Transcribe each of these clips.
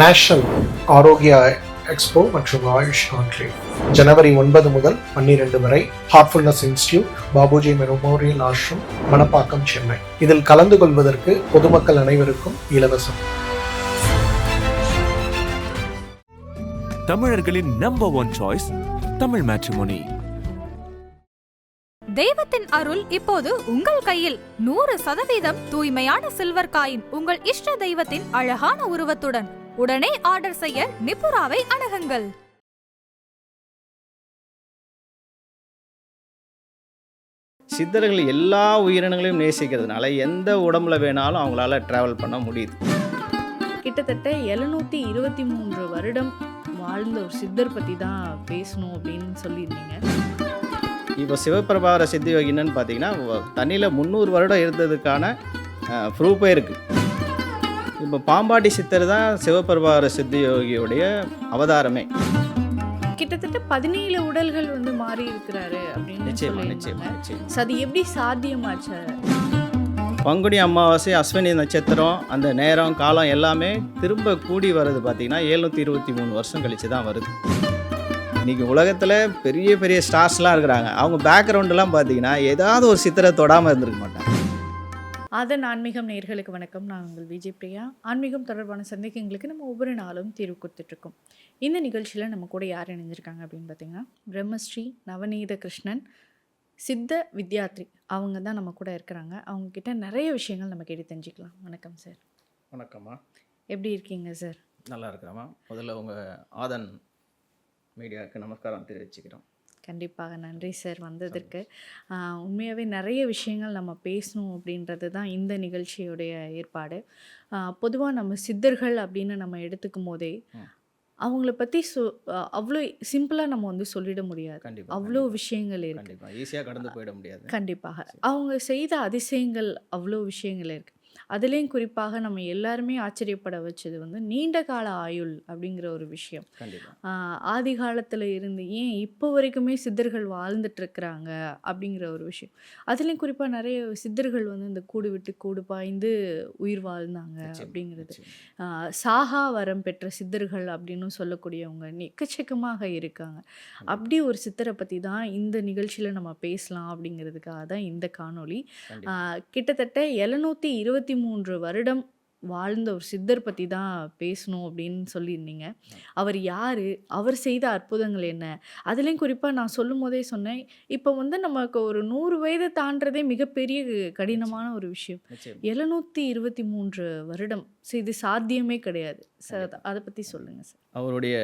National Arokya expo மற்றும் AYUSH conclave ஜனவரி 9 முதல் 12 வரை Heartfulness institute, Babuji memorial ashram, Manapakkam, Chennai. இதில் கலந்து கொள்வதற்கு பொதுமக்கள் அனைவருக்கும் இலவசம். தமிழர்களின் நம்பர் 1 சாய்ஸ் தமிழ் மேட்ரிமோனி. தெய்வத்தின் அருள் இப்போது உங்கள் கையில். 100% தூய்மையான சில்வர் காயின் உங்கள் இஷ்ட தெய்வத்தின் அழகான உருவத்துடன் உடனே ஆர்டர் செய்ய நிபுராவை அணுகுங்கள். சித்தர்கள் எல்லா உயிரினங்களையும் நேசிக்கிறதுனால எந்த உடம்புல வேணாலும் அவங்களால டிராவல் பண்ண முடியுது. கிட்டத்தட்ட 723 வருடம் வாழ்ந்த ஒரு சித்தர் பற்றி தான் பேசணும் அப்படின்னு சொல்லியிருந்தீங்க. இப்போ சிவபிரபாகர சித்த யோகின்னு பார்த்தீங்கன்னா தண்ணியில் 300 வருடம் இருந்ததுக்கான ப்ரூஃபே இருக்குது. இப்போ பாம்பாட்டி சித்தர் தான் சிவபிரபாகர சித்த யோகியோடைய அவதாரமே. கிட்டத்தட்ட 17 உடல்கள் மாறி இருக்கிறாரு அப்படின்னு நிச்சயமா. அது எப்படி சாத்தியமாச்சு? பங்குனி அமாவாசை, அஸ்வினி நட்சத்திரம், அந்த நேரம் காலம் எல்லாமே திரும்ப கூடி வர்றது பார்த்திங்கன்னா 723 வருஷம் கழித்து தான் வருது. இன்றைக்கி உலகத்தில் பெரிய பெரிய ஸ்டார்ஸ்லாம் இருக்கிறாங்க. அவங்க பேக்ரவுண்டெலாம் பார்த்தீங்கன்னா ஏதாவது ஒரு சித்திரை தொடாமல் இருந்திருக்க மாட்டாங்க. அதன் ஆன்மீகம் நேயர்களுக்கு வணக்கம். நான் உங்கள் விஜய் பிரியா. ஆன்மீகம் தொடர்பான சந்தேகங்களுக்கு நம்ம ஒவ்வொரு நாளும் தீர்வு கொடுத்துட்ருக்கோம். இந்த நிகழ்ச்சியில் நம்ம கூட யார் இணைஞ்சிருக்காங்க அப்படின்னு பார்த்தீங்கன்னா, பிரம்மஸ்ரீ நவநீத கிருஷ்ணன் சித்த வித்யாத்ரி அவங்க தான் நம்ம கூட இருக்கிறாங்க. அவங்கக்கிட்ட நிறைய விஷயங்கள் நம்ம கேட்டு தெரிஞ்சுக்கலாம். வணக்கம் சார். வணக்கம்மா. எப்படி இருக்கீங்க சார்? நல்லா இருக்கிறாம்மா. முதல்ல உங்கள் ஆதன் மீடியாவுக்கு நமஸ்காரம் தெரிவிச்சுக்கிறோம். கண்டிப்பாக நன்றி சார் வந்ததற்கு. உண்மையாகவே நிறைய விஷயங்கள் நம்ம பேசணும் அப்படின்றது தான் இந்த நிகழ்ச்சியுடைய ஏற்பாடு. பொதுவாக நம்ம சித்தர்கள் அப்படின்னு நம்ம எடுத்துக்கும் போதே அவங்கள பற்றி அவ்வளோ சிம்பிளாக நம்ம சொல்லிட முடியாது. அவ்வளோ விஷயங்கள் இருக்குது. ஈஸியாக கடந்து போயிட முடியாது. கண்டிப்பாக அவங்க செய்த அதிசயங்கள் அவ்வளோ விஷயங்கள் இருக்குது. அதுலேயும் குறிப்பாக நம்ம எல்லாருமே ஆச்சரியப்பட வச்சது நீண்ட கால ஆயுள் அப்படிங்கிற ஒரு விஷயம். ஆதி காலத்தில் இருந்து ஏன் இப்போ வரைக்குமே சித்தர்கள் வாழ்ந்துட்டுருக்குறாங்க அப்படிங்கிற ஒரு விஷயம். அதுலேயும் குறிப்பாக நிறைய சித்தர்கள் இந்த கூடு விட்டு கூடு பாய்ந்து உயிர் வாழ்ந்தாங்க அப்படிங்கிறது. சாகா வரம் பெற்ற சித்தர்கள் அப்படின்னு சொல்லக்கூடியவங்க எக்கச்சக்கமாக இருக்காங்க. அப்படி ஒரு சித்தரை பற்றி தான் இந்த நிகழ்ச்சியில் நம்ம பேசலாம் அப்படிங்கிறதுக்காக தான் இந்த காணொளி. கிட்டத்தட்ட 723 வருடம் வாழ்ந்த ஒரு சித்தர் பற்றி தான் பேசணும் அப்படின்னு சொல்லியிருந்தீங்க. அவர் யார், அவர் செய்த அற்புதங்கள் என்ன, அதுலேயும் குறிப்பாக நான் சொல்லும் போதே சொன்னேன், இப்போ நமக்கு ஒரு 100 வயதை தாண்டதே மிகப்பெரிய கடினமான ஒரு விஷயம். 723 வருடம் இது சாத்தியமே கிடையாது சார். அதை பற்றி சொல்லுங்கள் சார். அவருடைய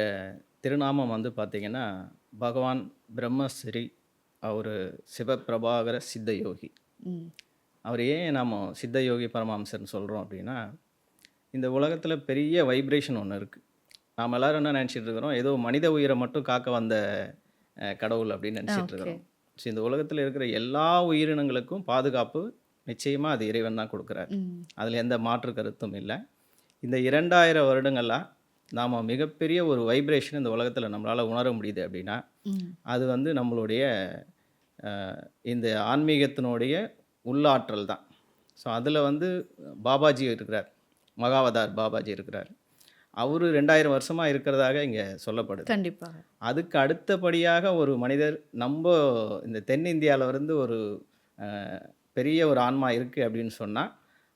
திருநாமம் பார்த்திங்கன்னா பகவான் பிரம்மஸ்ரீ. அவர் சிவபிரபாகர சித்த யோகி. அவர் ஏன் நாம் சித்த யோகி பரமஹம்சர்னு சொல்கிறோம் அப்படின்னா, இந்த உலகத்தில் பெரிய வைப்ரேஷன் ஒன்று இருக்குது. நாம் எல்லோரும் என்ன நினச்சிட்டு இருக்கிறோம், ஏதோ மனித உயிரை மட்டும் காக்க வந்த கடவுள் அப்படின்னு நினச்சிட்டு இருக்கிறோம். ஸோ இந்த உலகத்தில் இருக்கிற எல்லா உயிரினங்களுக்கும் பாதுகாப்பு நிச்சயமாக அது இறைவன் தான் கொடுக்குறாரு. அதில் எந்த மாற்று கருத்தும் இல்லை. இந்த 2000 வருடங்களாக நாம் மிகப்பெரிய ஒரு வைப்ரேஷன் இந்த உலகத்தில் நம்மளால் உணர முடியுது அப்படின்னா, அது நம்மளுடைய இந்த ஆன்மீகத்தினுடைய உள்ளாற்றல் தான். ஸோ அதில் பாபாஜி இருக்கிறார், மகாவதார் பாபாஜி இருக்கிறார். அவர் 2000 வருஷமாக இருக்கிறதாக இங்கே சொல்லப்படுது. கண்டிப்பாக. அதுக்கு அடுத்தபடியாக ஒரு மனிதர் நம்ம இந்த தென்னிந்தியாவில் ஒரு பெரிய ஒரு ஆன்மா இருக்குது அப்படின்னு சொன்னால்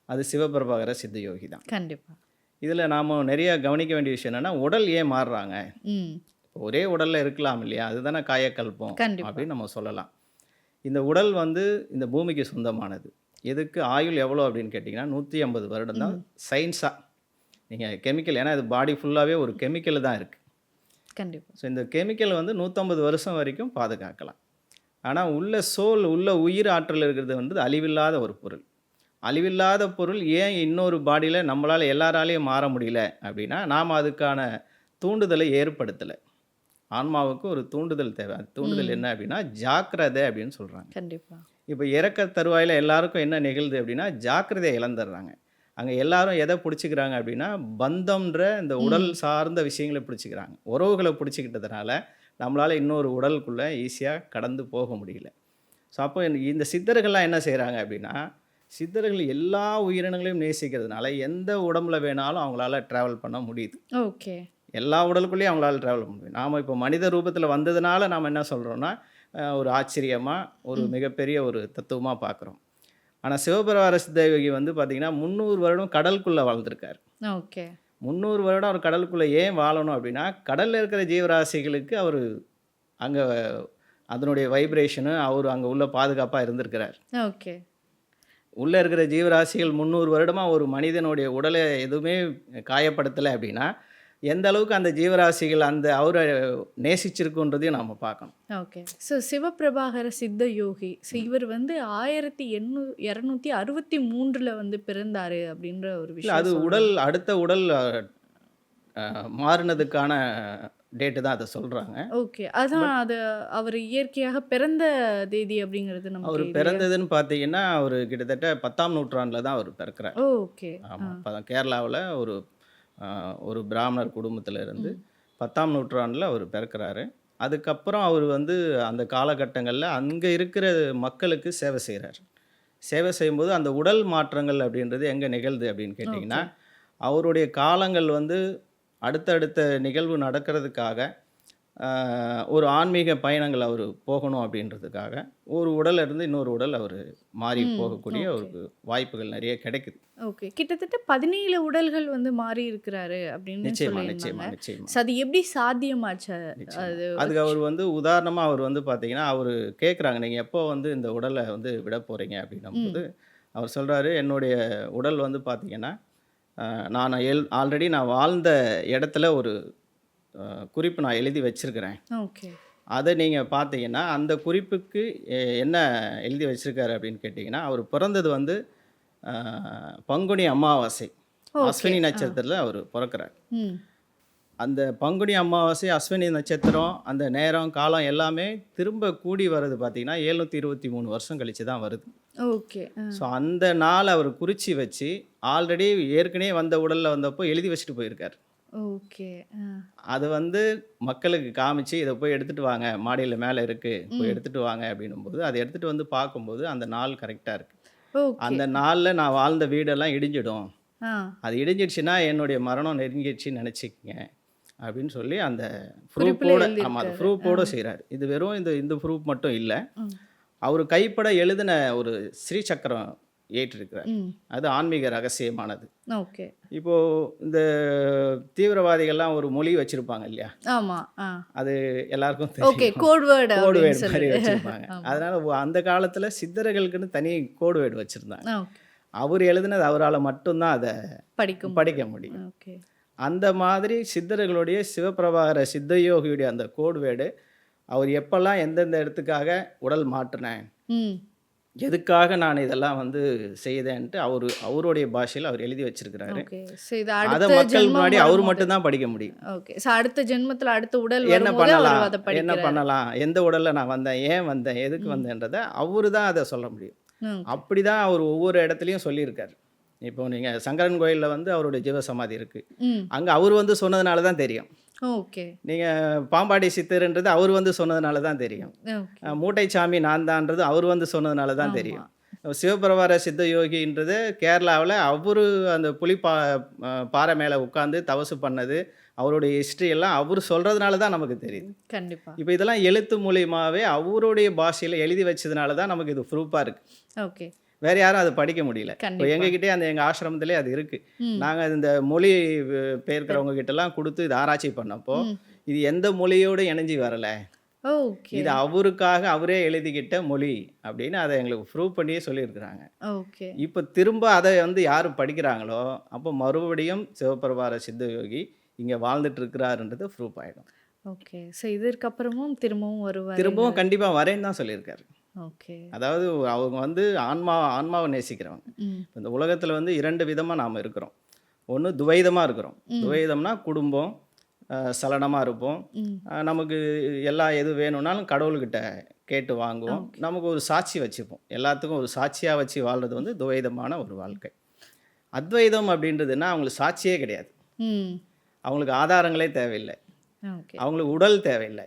அது சிவபிரபாகர சித்த யோகி தான். கண்டிப்பாக. இதில் நாம் நிறைய கவனிக்க வேண்டிய விஷயம் என்னென்னா, உடல் ஏன் மாறுறாங்க? ஒரே உடலில் இருக்கலாம் இல்லையா, அதுதானே காயக்கல்பம் அப்படின்னு நம்ம சொல்லலாம். இந்த உடல் இந்த பூமிக்கு சொந்தமானது. எதுக்கு ஆயுள் எவ்வளோ அப்படின்னு கேட்டிங்கன்னா 150 வருடம் தான் சயின்ஸாக. நீங்கள் கெமிக்கல், ஏன்னா இது பாடி ஃபுல்லாகவே ஒரு கெமிக்கல் தான் இருக்குது. கண்டிப்பாக. ஸோ இந்த கெமிக்கல் 150 வருஷம் வரைக்கும் பாதுகாக்கலாம். ஆனால் உள்ள சோல், உள்ள உயிர் ஆற்றல் இருக்கிறது அழிவில்லாத ஒரு பொருள். அழிவில்லாத பொருள் ஏன் இன்னொரு பாடியில் நம்மளால் எல்லாராலையும் மாற முடியல அப்படின்னா, நாம் அதுக்கான தூண்டுதலை ஏற்படுத்தலை. ஆன்மாவுக்கு ஒரு தூண்டுதல் தேவை. அது தூண்டுதல் என்ன அப்படின்னா ஜாக்கிரதை அப்படின்னு சொல்கிறாங்க. கண்டிப்பாக. இப்போ இறக்க தருவாயில் எல்லாருக்கும் என்ன நிகழ்து அப்படின்னா, ஜாக்கிரதையை இழந்துடுறாங்க. அங்கே எல்லாரும் எதை பிடிச்சிக்கிறாங்க அப்படின்னா, பந்தம்ன்ற இந்த உடல் சார்ந்த விஷயங்களை பிடிச்சிக்கிறாங்க. உறவுகளை பிடிச்சிக்கிட்டதுனால நம்மளால் இன்னொரு உடலுக்குள்ளே ஈஸியாக கடந்து போக முடியல. ஸோ அப்போ இந்த சித்தர்கள்லாம் என்ன செய்கிறாங்க அப்படின்னா, சித்தர்கள் எல்லா உயிரினங்களையும் நேசிக்கிறதுனால எந்த உடம்புல வேணாலும் அவங்களால ட்ராவல் பண்ண முடியுது. ஓகே. எல்லா உடலுக்குள்ளேயும் அவங்களால ட்ராவல் பண்ண முடியும். நாம் இப்போ மனித ரூபத்தில் வந்ததுனால நாம் என்ன சொல்கிறோன்னா ஒரு ஆச்சரியமாக ஒரு மிகப்பெரிய ஒரு தத்துவமாக பார்க்குறோம். ஆனால் சிவபெருமார சித்தயோகி வந்து பார்த்திங்கன்னா 300 வருடம் கடலுக்குள்ளே வாழ்ந்திருக்கார். ஓகே. 300 வருடம் அவர் கடலுக்குள்ளே ஏன் வாழணும் அப்படின்னா, கடலில் இருக்கிற ஜீவராசிகளுக்கு அவர் அங்கே அதனுடைய வைப்ரேஷனு அவர் அங்கே உள்ள பாதுகாப்பாக இருந்திருக்கிறார். ஓகே. உள்ளே இருக்கிற ஜீவராசிகள் 300 வருடமாக ஒரு மனிதனுடைய உடலை எதுவுமே காயப்படுத்தலை அப்படின்னா, எந்த அளவுக்கு அந்த ஜீவராசிகள் அந்த அவரை நேசிச்சிருக்குன்றதையும் நாம் பார்க்கணும். ஓகே. ஸோ சிவபிரபாகர சித்த யோகி, இவர் வந்து 1263 வந்து பிறந்தாரு அப்படின்ற ஒரு இல்லை, விஷயம் அது உடல் அடுத்த உடல் மாறினதுக்கான டேட்டு தான் அதை சொல்கிறாங்க. ஓகே. அதான் அது அவர் இயற்கையாக பிறந்த தேதி அப்படிங்கிறது அவர் நமக்கு இல்லையா? பிறந்ததுன்னு பார்த்தீங்கன்னா, அவர் கிட்டத்தட்ட 10ஆம் நூற்றாண்டில் தான் அவர் பிறக்கிறார். ஓகே. ஆமாம், கேரளாவில் ஒரு பிராமணர் குடும்பத்தில் இருந்து 10ஆம் நூற்றாண்டில் அவர் பிறக்கிறாரு. அதுக்கப்புறம் அவர் வந்து அந்த காலகட்டங்களில் அங்கே இருக்கிற மக்களுக்கு சேவை செய்கிறார். சேவை செய்யும்போது அந்த உடல் மாற்றங்கள் அப்படின்றது எங்கே நிகழ்து அப்படின்னு கேட்டிங்கன்னா, அவருடைய காலங்கள் வந்து அடுத்தடுத்த நிகழ்வு நடக்கிறதுக்காக ஒரு ஆன்மீக பயணங்கள் அவர் போகணும் அப்படின்றதுக்காக ஒரு உடல்ல இருந்து இன்னொரு உடல் அவர் மாறி போகக்கூடிய ஒரு வாய்ப்புகள் நிறைய கிடைக்குது. ஓகே. கிட்டத்தட்ட 17 உடல்கள் வந்து மாறி இருக்கிறாரு அப்படின்னு நிச்சயமா சொல்லியிருந்தாங்க. நிச்சயமா நிச்சயமா So, அது எப்படி சாத்தியமாச்சு? நிச்சயமா. அது அதுக்கு அவர் வந்து உதாரணமாக அவர் வந்து பார்த்தீங்கன்னா, அவர் கேட்குறாங்க, நீங்கள் எப்போ வந்து இந்த உடலை வந்து விட போகிறீங்க அப்படின்னும்போது அவர் சொல்கிறாரு, என்னுடைய உடல் வந்து பார்த்தீங்கன்னா நான் ஆல்ரெடி நான் வாழ்ந்த இடத்துல ஒரு குறிப்பு நான் எழுதி வச்சிருக்கிறேன். ஓகே. அதை நீங்கள் பார்த்தீங்கன்னா அந்த குறிப்புக்கு என்ன எழுதி வச்சிருக்காரு அப்படின்னு கேட்டிங்கன்னா, அவர் பிறந்தது வந்து பங்குனி அமாவாசை அஸ்வினி நட்சத்திரத்தில் அவர் பிறக்கிறார். ம். அந்த பங்குனி அமாவாசை அஸ்வினி நட்சத்திரம் அந்த நேரம் காலம் எல்லாமே திரும்ப கூடி வர்றது பார்த்தீங்கன்னா 723 வருஷம் கழிச்சு தான் வருது. ஓகே. ஸோ அந்த நாள் அவர் குறித்து வச்சு ஆல்ரெடி ஏற்கனவே வந்த உடலில் வந்தப்போ எழுதி வச்சுட்டு போயிருக்கார். ஓகே. அது வந்து மக்களுக்கு காமிச்சு இதை போய் எடுத்துகிட்டு வாங்க, மாடியில் மேலே இருக்குது, போய் எடுத்துகிட்டு வாங்க அப்படின்னும்போது அதை எடுத்துகிட்டு வந்து பார்க்கும்போது அந்த நாள் கரெக்டாக இருக்குது. ஓகே. அந்த நாளில் நான் வாழ்ந்த வீடெல்லாம் இடிஞ்சிடும், ஆ. அது இடிஞ்சிடுச்சுன்னா என்னுடைய மரணம் நெருங்கிடுச்சின்னு நினச்சிக்கங்க அப்படின்னு சொல்லி அந்த குறிப்புல ப்ரூஃபோட எழுதியிருக்காரு. ஆமாம் அந்த ப்ரூஃபோடு செய்கிறார். இது வெறும் இந்த ப்ரூஃப் மட்டும் இல்லை, அவர் கைப்பட எழுதின ஒரு ஸ்ரீசக்கரம் ஏற்றிருக்கிறார். ம். அது ஆன்மீக ரகசியமானது. ஓகே. இப்போது இந்த தீவிரவாதிகள்லாம் ஒரு மொழி வச்சுருப்பாங்க இல்லையா, ஆமா. ஆ. அது எல்லாருக்கும் ஓகே. தெரியும், கோட் வேர்டு கோடு அப்படின்னு வேர்டு மாதிரி சொல்லி. வச்சுருப்பாங்க. அதனால் அந்த காலத்தில் சித்தர்களுக்குன்னு தனி கோடு வேர்டு வச்சுருந்தாங்க. ஓகே. அவர் எழுதினது அவரால் மட்டும்தான் அதை படிக்கும். படிக்க முடியும். ஓகே. அந்த மாதிரி சித்தர்களுடைய சிவபிரபாகர சித்தயோகியுடைய அந்த கோடு வேர்டு அவர் எப்பெல்லாம் எந்தெந்த இடத்துக்காக உடல் மாற்றினேன், ம். எதுக்காக நான் இதெல்லாம் வந்து செய்தேன்ட்டு அவருடைய பாஷையில் அவர் எழுதி வச்சிருக்கிறாரு. ஓகே. ஸோ இது அதை அடுத்த மக்கள் ஜென்மம் முன்னாடி அவர் வரும்போது. மட்டும்தான் படிக்க முடியும். ஓகே. ஸோ அடுத்த ஜென்மத்தில் அடுத்த உடல் என்ன வரும்போது அவர் பண்ணலாம், அதை என்ன படிக்கிறார். பண்ணலாம், எந்த உடலில் நான் வந்தேன், ஏன் வந்தேன், எதுக்கு வந்தேன்றதை அவரு தான் அதை சொல்ல முடியும். ம். அப்படி தான் அவர் ஒவ்வொரு இடத்துலையும் சொல்லியிருக்காரு. இப்போ நீங்கள் சங்கரன் கோயிலில் வந்து அவருடைய ஜீவசமாதி இருக்குது, ம். அங்கே அவர் வந்து சொன்னதுனால தான் தெரியும். ஓகே. நீங்கள் பாம்பாடி சித்தர்ன்றது அவர் வந்து சொன்னதுனால தான் தெரியும். ஓகே. மூட்டைச்சாமி நான் தான்றது அவர் வந்து சொன்னதுனால தான் தெரியும். சிவபிரபார சித்த யோகின்றது கேரளாவில் அவரு அந்த பாறை மேலே உட்காந்து தவசு பண்ணது, அவருடைய ஹிஸ்ட்ரி எல்லாம் அவர் சொல்கிறதுனால தான் நமக்கு தெரியுது. கண்டிப்பா. இப்போ இதெல்லாம் எழுத்து மூலியமாகவே அவருடைய பாஷையில் எழுதி வச்சதுனால தான் நமக்கு இது ப்ரூஃபாக இருக்குது. ஓகே. வேறு யாரும் அதை படிக்க முடியல. இப்போ கண்டிப்பா. எங்ககிட்டே எங்கள் ஆசிரமத்திலே அது இருக்குது. ம். நாங்கள் இந்த மொழி பெயர்க்கிறவங்க கிட்டலாம் கொடுத்து இது ஆராய்ச்சி பண்ணப்போ ம். இது எந்த மொழியோடு இணைஞ்சி வரலை, ஓகே. இது அவருக்காக அவரே எழுதிக்கிட்ட மொழி அப்படின்னு அதை எங்களுக்கு ப்ரூவ் பண்ணியே சொல்லியிருக்கிறாங்க. ஓகே. இப்போ திரும்ப அதை வந்து யார் படிக்கிறாங்களோ அப்போ மறுபடியும் சிவபிரபார சித்த யோகி இங்கே வாழ்ந்துட்டு இருக்கிறாருன்றது ப்ரூஃப் ஆகிடும். ஓகே. ஸோ இதற்கப்புறமும் திரும்பவும் வருவார். திரும்பவும் கண்டிப்பாக வரேன்னு தான் சொல்லியிருக்காரு. ஓகே. அதாவது அவங்க வந்து ஆன்மாவை நேசிக்கிறவங்க. ம். இந்த உலகத்தில் வந்து 2 விதமாக நாம் இருக்கிறோம். ஒன்று துவைதமாக இருக்கிறோம். துவைதம்னா குடும்பம், சலனமாக இருப்போம், ம். நமக்கு எது வேணும்னாலும் கடவுள்கிட்ட கேட்டு வாங்குவோம், நமக்கு ஒரு சாட்சி வச்சுப்போம், எல்லாத்துக்கும் ஒரு சாட்சியாக வச்சு வாழ்கிறது வந்து துவைதமான ஒரு வாழ்க்கை. அத்வைதம் அப்படின்றதுன்னா அவங்களுக்கு சாட்சியே கிடையாது, ம். அவங்களுக்கு ஆதாரங்களே தேவையில்லை, ஓகே. அவங்களுக்கு உடல் தேவையில்லை,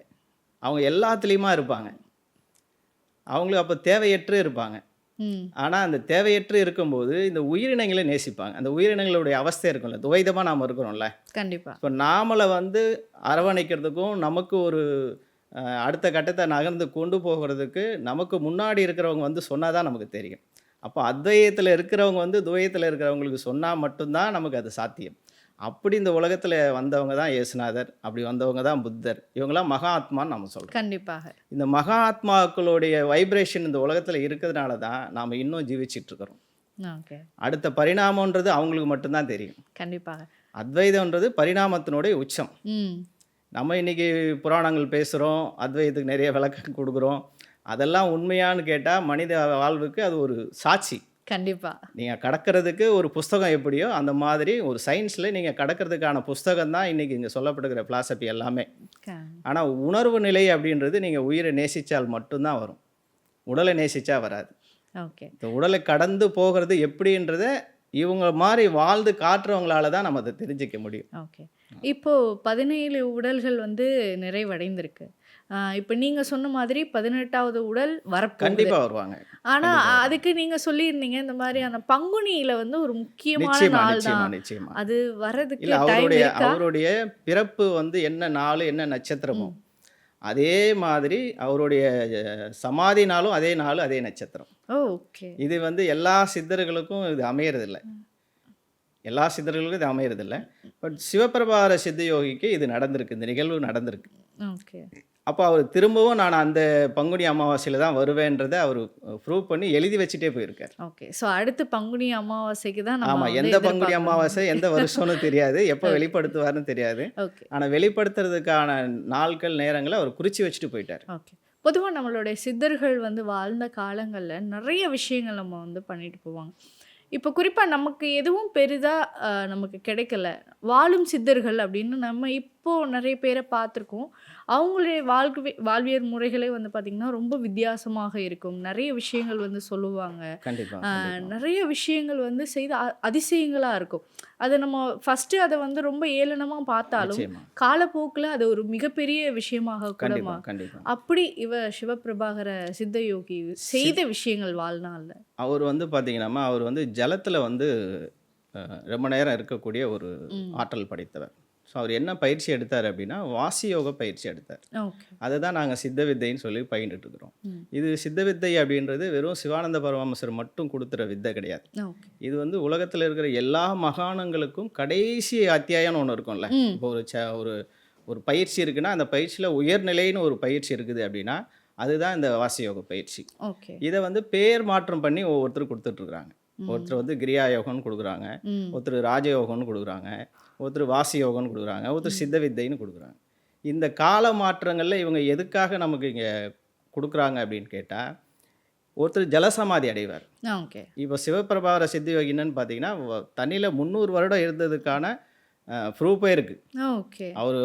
அவங்க எல்லாத்துலேயுமா இருப்பாங்க, அவங்களுக்கு அப்போ தேவையற்று இருப்பாங்க. ம். ஆனால் அந்த தேவையற்று இருக்கும்போது இந்த உயிரினங்களை நேசிப்பாங்க. அந்த உயிரினங்களுடைய அவஸ்தை இருக்கும்ல, துவைதமாக நாம் இருக்கிறோம்ல. கண்டிப்பா. இப்போ நாமளை வந்து அரவணைக்கிறதுக்கும் நமக்கு ஒரு அடுத்த கட்டத்தை நகர்ந்து கொண்டு போகிறதுக்கு நமக்கு முன்னாடி இருக்கிறவங்க வந்து சொன்னால் தான் நமக்கு தெரியும். அப்போ அத்வைதத்தில் இருக்கிறவங்க வந்து துவையத்தில் இருக்கிறவங்களுக்கு சொன்னால் மட்டும்தான் நமக்கு அது சாத்தியம். அப்படி இந்த உலகத்தில் வந்தவங்க தான் இயேசுநாதர், அப்படி வந்தவங்க தான் புத்தர். இவங்கெல்லாம் மகா ஆத்மான்னு நம்ம சொல்கிறோம். கண்டிப்பாக. இந்த மகா ஆத்மாக்களுடைய வைப்ரேஷன் இந்த உலகத்தில் இருக்கிறதுனால தான் நாம் இன்னும் ஜீவிச்சிட்டு இருக்கிறோம். ஓகே. அடுத்த பரிணாமன்றது அவங்களுக்கு மட்டும்தான் தெரியும். கண்டிப்பாக. அத்வைதம்ன்றது பரிணாமத்தினுடைய உச்சம். ம். நம்ம இன்னைக்கு புராணங்கள் பேசுகிறோம், அத்வைதத்துக்கு நிறைய விளக்கம் கொடுக்குறோம். அதெல்லாம் உண்மையான்னு கேட்டால் மனித வாழ்வுக்கு அது ஒரு சாட்சி. கண்டிப்பா. நீங்கள் கடக்கிறதுக்கு ஒரு புஸ்தகம் எப்படியோ அந்த மாதிரி ஒரு சயின்ஸில் நீங்கள் கடக்கிறதுக்கான புஸ்தகம் தான் இன்றைக்கி இங்கே சொல்லப்படுகிற பிலாசபி எல்லாமே. ஆனால் உணர்வு நிலை அப்படின்றது நீங்கள் உயிரை நேசித்தால் மட்டும்தான் வரும், உடலை நேசித்தா வராது. ஓகே. இந்த உடலை கடந்து போகிறது எப்படின்றத இவங்க மாதிரி வாழ்ந்து காட்டுறவங்களால தான் நம்ம அதை தெரிஞ்சிக்க முடியும். ஓகே. இப்போ 17 உடல்கள் வந்து நிறைவடைந்திருக்கு. இப்போ நீங்க சொன்ன மாதிரி 18வது உடல் வரப்போகுது. கண்டிப்பாக வருவாங்க. ஆனா அதுக்கு நீங்க சொல்லியிருந்தீங்க இந்த மாதிரி அந்த பங்குனியில வந்து ஒரு முக்கியமான நிச்சயமா நாள் நிச்சயமா தான். நிச்சயமா. அது வர்றதுக்கு இல்லை, டைம் அவருடைய இருக்கா? அவருடைய பிறப்பு வந்து என்ன நாள் என்ன நட்சத்திரமோ அதே மாதிரி அவருடைய சமாதி நாளும் அதே நாள் அதே நட்சத்திரம். ஓகே. இது வந்து எல்லா சித்தர்களுக்கும் இது அமையறதில்லை. எல்லா சித்தர்களுக்கும் இது அமையறதில்லை. பட் சிவபிரபார சித்த யோகிக்கு இது நடந்திருக்கு, இந்த நிகழ்வு நடந்திருக்கு. ஓகே. அப்போ அவர் திரும்பவும் நான் அந்த பங்குனி அமாவாசையில் தான் வருவேன்றதை அவர் ப்ரூவ் பண்ணி எழுதி வச்சுட்டே போயிருக்கார். ஓகே. ஸோ அடுத்து பங்குனி அமாவாசைக்கு தான் நம்ம ஆமாம், வந்து எந்த பங்குனி எதிர்பார்க்கணும். அமாவாசை எந்த வருஷம்னு தெரியாது, எப்போ வெளிப்படுத்துவார்னு தெரியாது. ஓகே. ஆனால் வெளிப்படுத்துறதுக்கான நாட்கள் நேரங்களை அவர் குறித்து வச்சுட்டு போயிட்டார். ஓகே. பொதுவாக நம்மளுடைய சித்தர்கள் வந்து வாழ்ந்த காலங்களில் நிறைய விஷயங்கள் நம்ம வந்து பண்ணிட்டு போவாங்க. இப்போ குறிப்பாக நமக்கு எதுவும் பெரிதாக நமக்கு கிடைக்கல, வாழும் சித்தர்கள் அப்படின்னு நம்ம இப்போது நிறைய பேரை பார்த்துருக்கோம். அவங்களுடைய வாழ்வியல் முறைகளே வந்து பார்த்திங்கன்னா ரொம்ப வித்தியாசமாக இருக்கும். நிறைய விஷயங்கள் வந்து சொல்லுவாங்க. கண்டிப்பாக நிறைய விஷயங்கள் வந்து செய்த அதிசயங்களாக இருக்கும். அதை நம்ம ஃபஸ்ட்டு அதை வந்து ரொம்ப ஏளனமாக பார்த்தாலும் நிச்சயமா. காலப்போக்கில் அது ஒரு மிகப்பெரிய விஷயமாக கூட கண்டிப்பாக கண்டிப்பாக. அப்படி சிவபிரபாகர சித்த யோகி செய்த விஷயங்கள் வாழ்நாள்ல. அவர் வந்து பார்த்தீங்கன்னா அவர் வந்து ஜலத்தில் வந்து ரொம்ப நேரம் இருக்கக்கூடிய ஒரு ஆற்றல் படைத்தவர். ஸோ அவர் என்ன பயிற்சி எடுத்தார் அப்படின்னா வாசி யோக பயிற்சி எடுத்தார். ஓகே. அதை தான் நாங்கள் சித்த வித்தைன்னு சொல்லி பயின்றுட்டு இருக்கிறோம். இது சித்த வித்தை அப்படின்றது வெறும் சிவானந்த பரமஹம்சர் மட்டும் கொடுத்துற வித்தை கிடையாது. ஓகே. இது வந்து உலகத்தில் இருக்கிற எல்லா மகானங்களுக்கும் கடைசி அத்தியாயம்னு ஒன்று இருக்கும்ல. இப்போ ஒரு ஒரு பயிற்சி இருக்குன்னா அந்த பயிற்சியில் உயர்நிலைன்னு ஒரு பயிற்சி இருக்குது அப்படின்னா அதுதான் இந்த வாசியோக பயிற்சி. ஓகே. இதை வந்து பேர் மாற்றம் பண்ணி ஒவ்வொருத்தர் கொடுத்துட்ருக்குறாங்க. ஒருத்தர் வந்து கிரியா யோகம்னு கொடுக்குறாங்க, ஒருத்தர் ராஜயோகம்னு கொடுக்குறாங்க, ஒருத்தர் வாசி யோகம்னு கொடுக்குறாங்க, ஒருத்தர் சித்த வித்தைன்னு கொடுக்குறாங்க. இந்த கால மாற்றங்களில் இவங்க எதுக்காக நமக்கு இங்கே கொடுக்குறாங்க அப்படின்னு கேட்டால், ஒருத்தர் ஜலசமாதி அடைவார். ஓகே. இப்போ சிவபிரபாகர சித்த யோகின்னு பார்த்தீங்கன்னா தண்ணியில் 300 வருடம் இருந்ததுக்கான ப்ரூஃபே இருக்குது. ஓகே. அவர்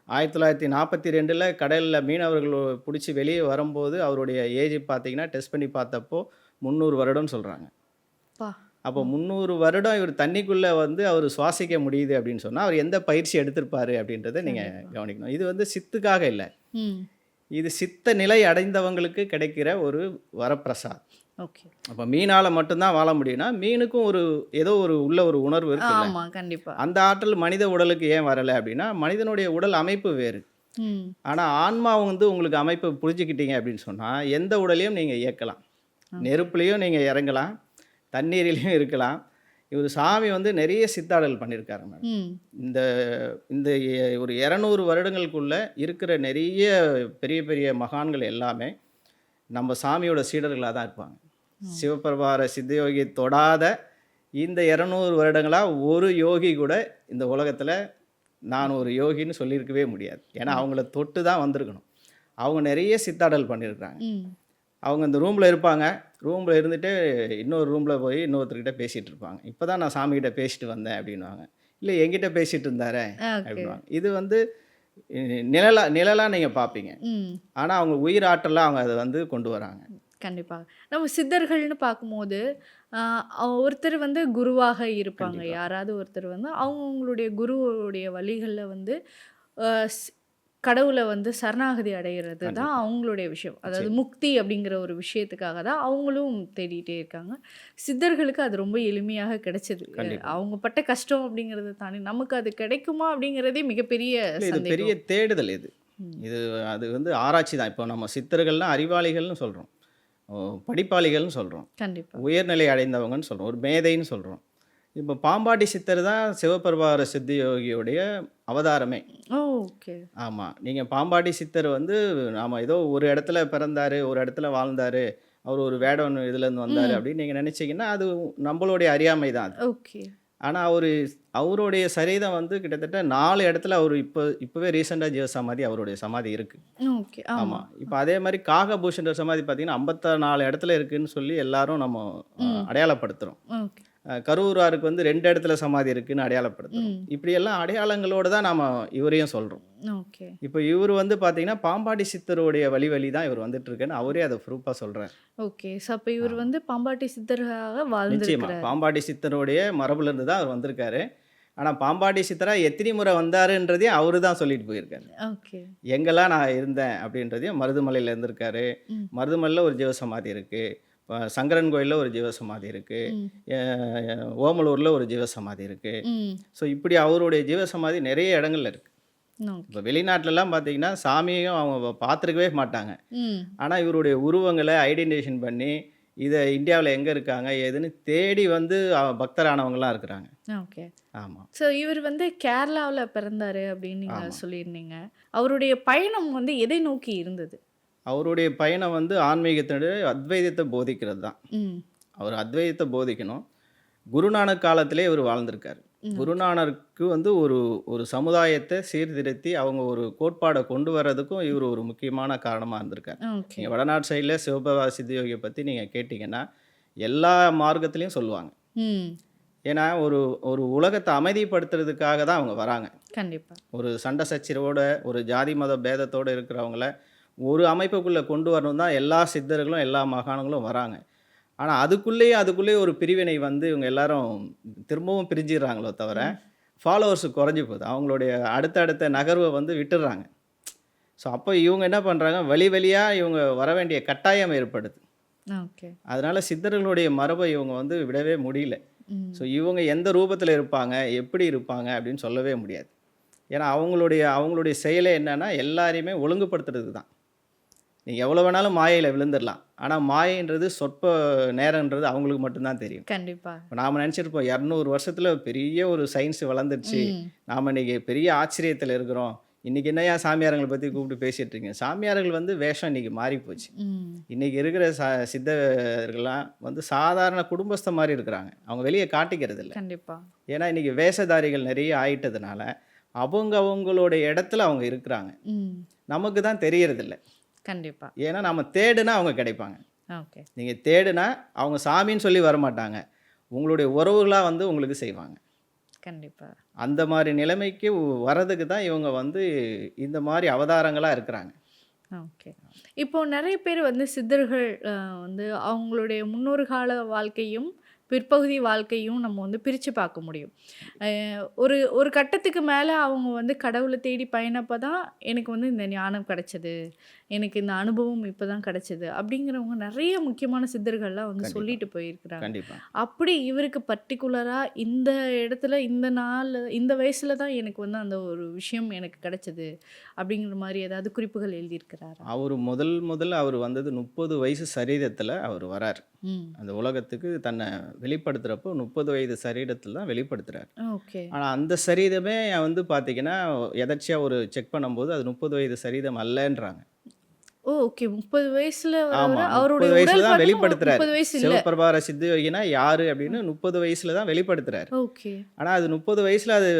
1942 கடலில் மீனவர்கள் பிடிச்சி வெளியே வரும்போது அவருடைய ஏஜ் பார்த்தீங்கன்னா டெஸ்ட் பண்ணி பார்த்தப்போ 300 வருடம்னு சொல்கிறாங்க. அப்போ 300 வருடம் இவர் தண்ணிக்குள்ளே வந்து அவர் சுவாசிக்க முடியுது அப்படின்னு சொன்னால் அவர் எந்த பயிற்சி எடுத்திருப்பாரு அப்படின்றத நீங்கள் கவனிக்கணும். இது வந்து சித்துக்காக இல்லை, இது சித்த நிலை அடைந்தவங்களுக்கு கிடைக்கிற ஒரு வரப்பிரசாத். ஓகே. அப்போ மீனால் மட்டும்தான் வாழ முடியும்னா மீனுக்கும் ஒரு ஏதோ உள்ள ஒரு உணர்வு இருக்கு. ஆமாம், கண்டிப்பாக. அந்த ஆற்றல் மனித உடலுக்கு ஏன் வரலை அப்படின்னா மனிதனுடைய உடல் அமைப்பு வேறு. ஆனால் ஆன்மா வந்து உங்களுக்கு அமைப்பு புரிஞ்சுக்கிட்டீங்க அப்படின்னு சொன்னால் எந்த உடலையும் நீங்கள் இயக்கலாம், நெருப்புலையும் நீங்கள் இறங்கலாம், தண்ணீரிலையும் இருக்கலாம். இவர் சாமி வந்து நிறைய சித்தாடல் பண்ணியிருக்காரு மேடம். இந்த இந்த ஒரு 200 வருடங்களுக்குள்ளே இருக்கிற நிறைய பெரிய பெரிய மகான்கள் எல்லாமே நம்ம சாமியோட சீடர்களாக தான் இருப்பாங்க. சிவபிரபார சித்த யோகி தொடாத இந்த 200 வருடங்களாக ஒரு யோகி கூட இந்த உலகத்தில் நான் ஒரு யோகின்னு சொல்லியிருக்கவே முடியாது. ஏன்னா அவங்கள தொட்டு தான் வந்திருக்கணும். அவங்க நிறைய சித்தாடல் பண்ணியிருக்கிறாங்க. அவங்க இந்த ரூமில் இருப்பாங்க, ரூமில் இருந்துட்டு இன்னொரு ரூமில் போய் இன்னொருத்தர்கிட்ட பேசிகிட்டு இருப்பாங்க. இப்போ தான் நான் சாமிகிட்ட பேசிட்டு வந்தேன் அப்படின்வாங்க. இல்லை என்கிட்ட பேசிகிட்டு இருந்தாரே அப்படின்வாங்க. இது வந்து நிழலாக நீங்கள் பார்ப்பீங்க. ஆனால் அவங்க உயிர் ஆற்றலாக அவங்க அதை வந்து கொண்டு வராங்க. கண்டிப்பாக. நம்ம சித்தர்கள்னு பார்க்கும்போது ஒருத்தர் வந்து குருவாக இருப்பாங்க. யாராவது ஒருத்தர் வந்து அவங்களுடைய குருவுடைய வழிகளில் வந்து கடவுளை வந்து சரணாகதி அடைகிறது தான் அவங்களுடைய விஷயம். அதாவது முக்தி அப்படிங்கிற ஒரு விஷயத்துக்காக தான் அவங்களும் தேடிட்டே இருக்காங்க. சித்தர்களுக்கு அது ரொம்ப எளிமையாக கிடைச்சது. அவங்க பட்ட கஷ்டம் அப்படிங்கிறத தாண்டி நமக்கு அது கிடைக்குமா அப்படிங்கிறதே மிகப்பெரிய இது பெரிய சந்தேகம். தேடுதல் இது அது வந்து ஆராய்ச்சி தான். இப்போ நம்ம சித்தர்கள்லாம் அறிவாளிகள்னு சொல்கிறோம், படிப்பாளிகள்னு சொல்கிறோம், கண்டிப்பா. உயர்நிலை அடைந்தவங்கன்னு சொல்கிறோம், ஒரு மேதைன்னு சொல்கிறோம். இப்போ பாம்பாட்டி சித்தர் தான் சிவபிரபாகர சித்தயோகியோடைய அவதாரமே. ஓகே. ஆமாம், நீங்கள் பாம்பாட்டி சித்தர் வந்து நாம் ஏதோ ஒரு இடத்துல பிறந்தார், ஒரு இடத்துல வாழ்ந்தார், அவர் ஒரு வேடம் இதுலேருந்து வந்தார் அப்படின்னு நீங்கள் நினச்சிங்கன்னா அது நம்மளுடைய அறியாமை தான் அது. ஓகே. ஆனால் அவருடைய சரீரம் வந்து கிட்டத்தட்ட 4 இடத்துல அவர் இப்போவே ரீசெண்டாக ஜீவசமாதி அவருடைய சமாதி இருக்குது. ஓகே. ஆமா. ஆமாம், இப்போ அதே மாதிரி காகபூஷணர் சமாதி பார்த்தீங்கன்னா 54 இடத்துல இருக்குன்னு சொல்லி எல்லாரும் நம்ம அடையாளப்படுத்துகிறோம். ஓகே. கரூராருக்கு வந்து 2 இடத்துல சமாதி இருக்குன்னு அடையாளப்படுத்துகிறோம். இப்படியெல்லாம் அடையாளங்களோடு தான் நாம் இவரையும் சொல்கிறோம். ஓகே. இப்போ இவர் வந்து பார்த்தீங்கன்னா பாம்பாட்டி சித்தருடைய வழி தான் இவர் வந்துட்டு இருக்குன்னு அவரே அதை ப்ரூஃபாக சொல்கிறார். ஓகே. ஸோ அப்போ இவர் வந்து பாம்பாட்டி சித்தராக நிச்சயமா வாழ்ந்திருக்கிறார். பாம்பாட்டி சித்தருடைய மரபுலேருந்து தான் அவர் வந்திருக்காரு. ஆனால் பாம்பாட்டி சித்தராக எத்தனை முறை வந்தாருன்றதையும் அவரு தான் சொல்லிட்டு போயிருக்காரு. ஓகே. எங்கெல்லாம் நான் இருந்தேன் அப்படின்றதையும் மருதுமலையில் இருந்திருக்காரு. மருதுமலையில் ஒரு ஜீவசமாதி இருக்குது, சங்கரன் கோயிலில் ஒரு ஜீவசமாதி இருக்குது, ஓமலூரில் ஒரு ஜீவசமாதி இருக்குது. ஸோ இப்படி அவருடைய ஜீவசமாதி நிறைய இடங்கள்ல இருக்குது. இப்போ வெளிநாட்டிலலாம் பார்த்தீங்கன்னா சாமியும் அவங்க பார்த்துருக்கவே மாட்டாங்க. ஆனால் இவருடைய உருவங்களை ஐடென்டிஃபிகேஷன் பண்ணி இதை இந்தியாவில் எங்கே இருக்காங்க ஏதுன்னு தேடி வந்து பக்தரானவங்களாம் இருக்கிறாங்க. ஓகே. ஆமாம். ஸோ இவர் வந்து கேரளாவில் பிறந்தாரு அப்படின்னு நீங்கள் சொல்லியிருந்தீங்க. அவருடைய பயணம் வந்து எதை நோக்கி இருந்தது? அவருடைய பயணம் வந்து ஆன்மீகத்தினுடைய அத்வைதத்தை போதிக்கிறது தான். அவர் அத்வைதத்தை போதிக்கணும். குருநானக் காலத்திலே இவர் வாழ்ந்திருக்காரு. குருநானருக்கு வந்து ஒரு சமுதாயத்தை சீர்திருத்தி அவங்க ஒரு கோட்பாடை கொண்டு வர்றதுக்கும் இவர் ஒரு முக்கியமான காரணமாக இருந்திருக்காரு. ஓகே. நீங்கள் வடநாட்டு சைடில் சிவபிரபாகர சித்தயோகியை பற்றி நீங்கள் கேட்டிங்கன்னா எல்லா மார்க்கத்துலேயும் சொல்லுவாங்க. ஏன்னா ஒரு உலகத்தை அமைதிப்படுத்துறதுக்காக தான் அவங்க வராங்க. கண்டிப்பாக. ஒரு சண்டை சச்சரவோட ஒரு ஜாதி மத பேதத்தோடு இருக்கிறவங்கள ஒரு அமைப்புக்குள்ளே கொண்டு வரணும் தான் எல்லா சித்தர்களும் எல்லா மகான்களும் வராங்க. ஆனால் அதுக்குள்ளேயே ஒரு பிரிவினை வந்து இவங்க எல்லாரும் திரும்பவும் பிரிஞ்சிடுறாங்களோ தவிர ஃபாலோவர்ஸு குறைஞ்சி போகுது. அவங்களுடைய அடுத்த நகர்வை வந்து விட்டுடுறாங்க. ஸோ அப்போ இவங்க என்ன பண்ணுறாங்க, வழியாக இவங்க வர வேண்டிய கட்டாயம் ஏற்படுது. ஓகே. அதனால் சித்தர்களுடைய மரபை இவங்க வந்து விடவே முடியல. ஸோ இவங்க எந்த ரூபத்தில் இருப்பாங்க, எப்படி இருப்பாங்க அப்படின்னு சொல்லவே முடியாது. ஏன்னா அவங்களுடைய செயலே என்னன்னா எல்லாரையுமே ஒழுங்குபடுத்துறதுக்கு தான். நீங்கள் எவ்வளோ வேணாலும் மாயையில் விழுந்துடலாம், ஆனால் மாயைன்றது சொற்ப நேரன்றது அவங்களுக்கு மட்டும்தான் தெரியும். கண்டிப்பாக. இப்போ நாம் நினச்சிருப்போம் 200 வருஷத்தில் பெரிய ஒரு சயின்ஸ் வளர்ந்துருச்சு, நாம் இன்றைக்கி பெரிய ஆச்சரியத்தில் இருக்கிறோம், இன்றைக்கி என்னையா சாமியாரங்களை பற்றி கூப்பிட்டு பேசிகிட்டு இருக்கீங்க. சாமியார்கள் வந்து வேஷம் இன்றைக்கி மாறி போச்சு. இன்றைக்கி இருக்கிற சித்தர்கள்லாம் வந்து சாதாரண குடும்பஸ்த மாதிரி இருக்கிறாங்க, அவங்க வெளியே காட்டிக்கிறது இல்லை. கண்டிப்பாக. ஏன்னா இன்றைக்கி வேஷதாரிகள் நிறைய ஆயிட்டதுனால அவங்களுடைய இடத்துல அவங்க இருக்கிறாங்க, நமக்கு தான் தெரியறதில்லை. கண்டிப்பாக. ஏன்னா நம்ம தேடுனா அவங்க கிடைப்பாங்க. ஓகே. நீங்கள் தேடுனா அவங்க சாமின்னு சொல்லி வரமாட்டாங்க, உங்களுடைய உறவுகளாக வந்து உங்களுக்கு செய்வாங்க. கண்டிப்பாக. அந்த மாதிரி நிலைமைக்கு வர்றதுக்கு தான் இவங்க வந்து இந்த மாதிரி அவதாரங்களாக இருக்கிறாங்க. ஓகே. இப்போ நிறைய பேர் வந்து சித்தர்கள் வந்து அவங்களுடைய முன்னொரு கால வாழ்க்கையும் பிற்பகுதி வாழ்க்கையும் நம்ம வந்து பிரித்து பார்க்க முடியும். ஒரு கட்டத்துக்கு மேலே அவங்க வந்து கடவுளை தேடி பயணப்போ தான் எனக்கு வந்து இந்த ஞானம் கிடச்சிது, எனக்கு இந்த அனுபவம் இப்போ தான் கிடச்சிது அப்படிங்கிறவங்க நிறைய முக்கியமான சித்தர்கள்லாம் வந்து சொல்லிட்டு போயிருக்கிறாங்க. கண்டிப்பாக. அப்படி இவருக்கு பர்டிகுலராக இந்த இடத்துல இந்த வயசில் தான் எனக்கு வந்து அந்த ஒரு விஷயம் எனக்கு கிடச்சிது அப்படிங்கிற மாதிரி ஏதாவது குறிப்புகள் எழுதியிருக்கிறாரா? அவர் முதல் அவர் வந்தது 30 வயசு சரீரத்தில் அவர் வரார். அந்த உலகத்துக்கு தன்னை வெளிப்படுத்துகிறப்போ 30 வயது சரீரத்தில் தான் வெளிப்படுத்துகிறார். ஓகே. ஆனால் அந்த சரீரமே வந்து பார்த்தீங்கன்னா எதர்ச்சியாக ஒரு செக் பண்ணும்போது அது 30 வயது சரீரம் அல்லன்றாங்க. ஓகே. 30 வயசுல ஆமாம், அவருடைய 30 வயசுல உடல் தான் பருமன் வெளிப்படுத்துறாரு. 30 வயசு இல்ல. சிவபிரபாகர சித்தயோகினா யாரு அப்படின்னு 30 வயசுல தான் வெளிப்படுத்துறாரு. ஓகே. ஆனால் அது 30 வயசுல அது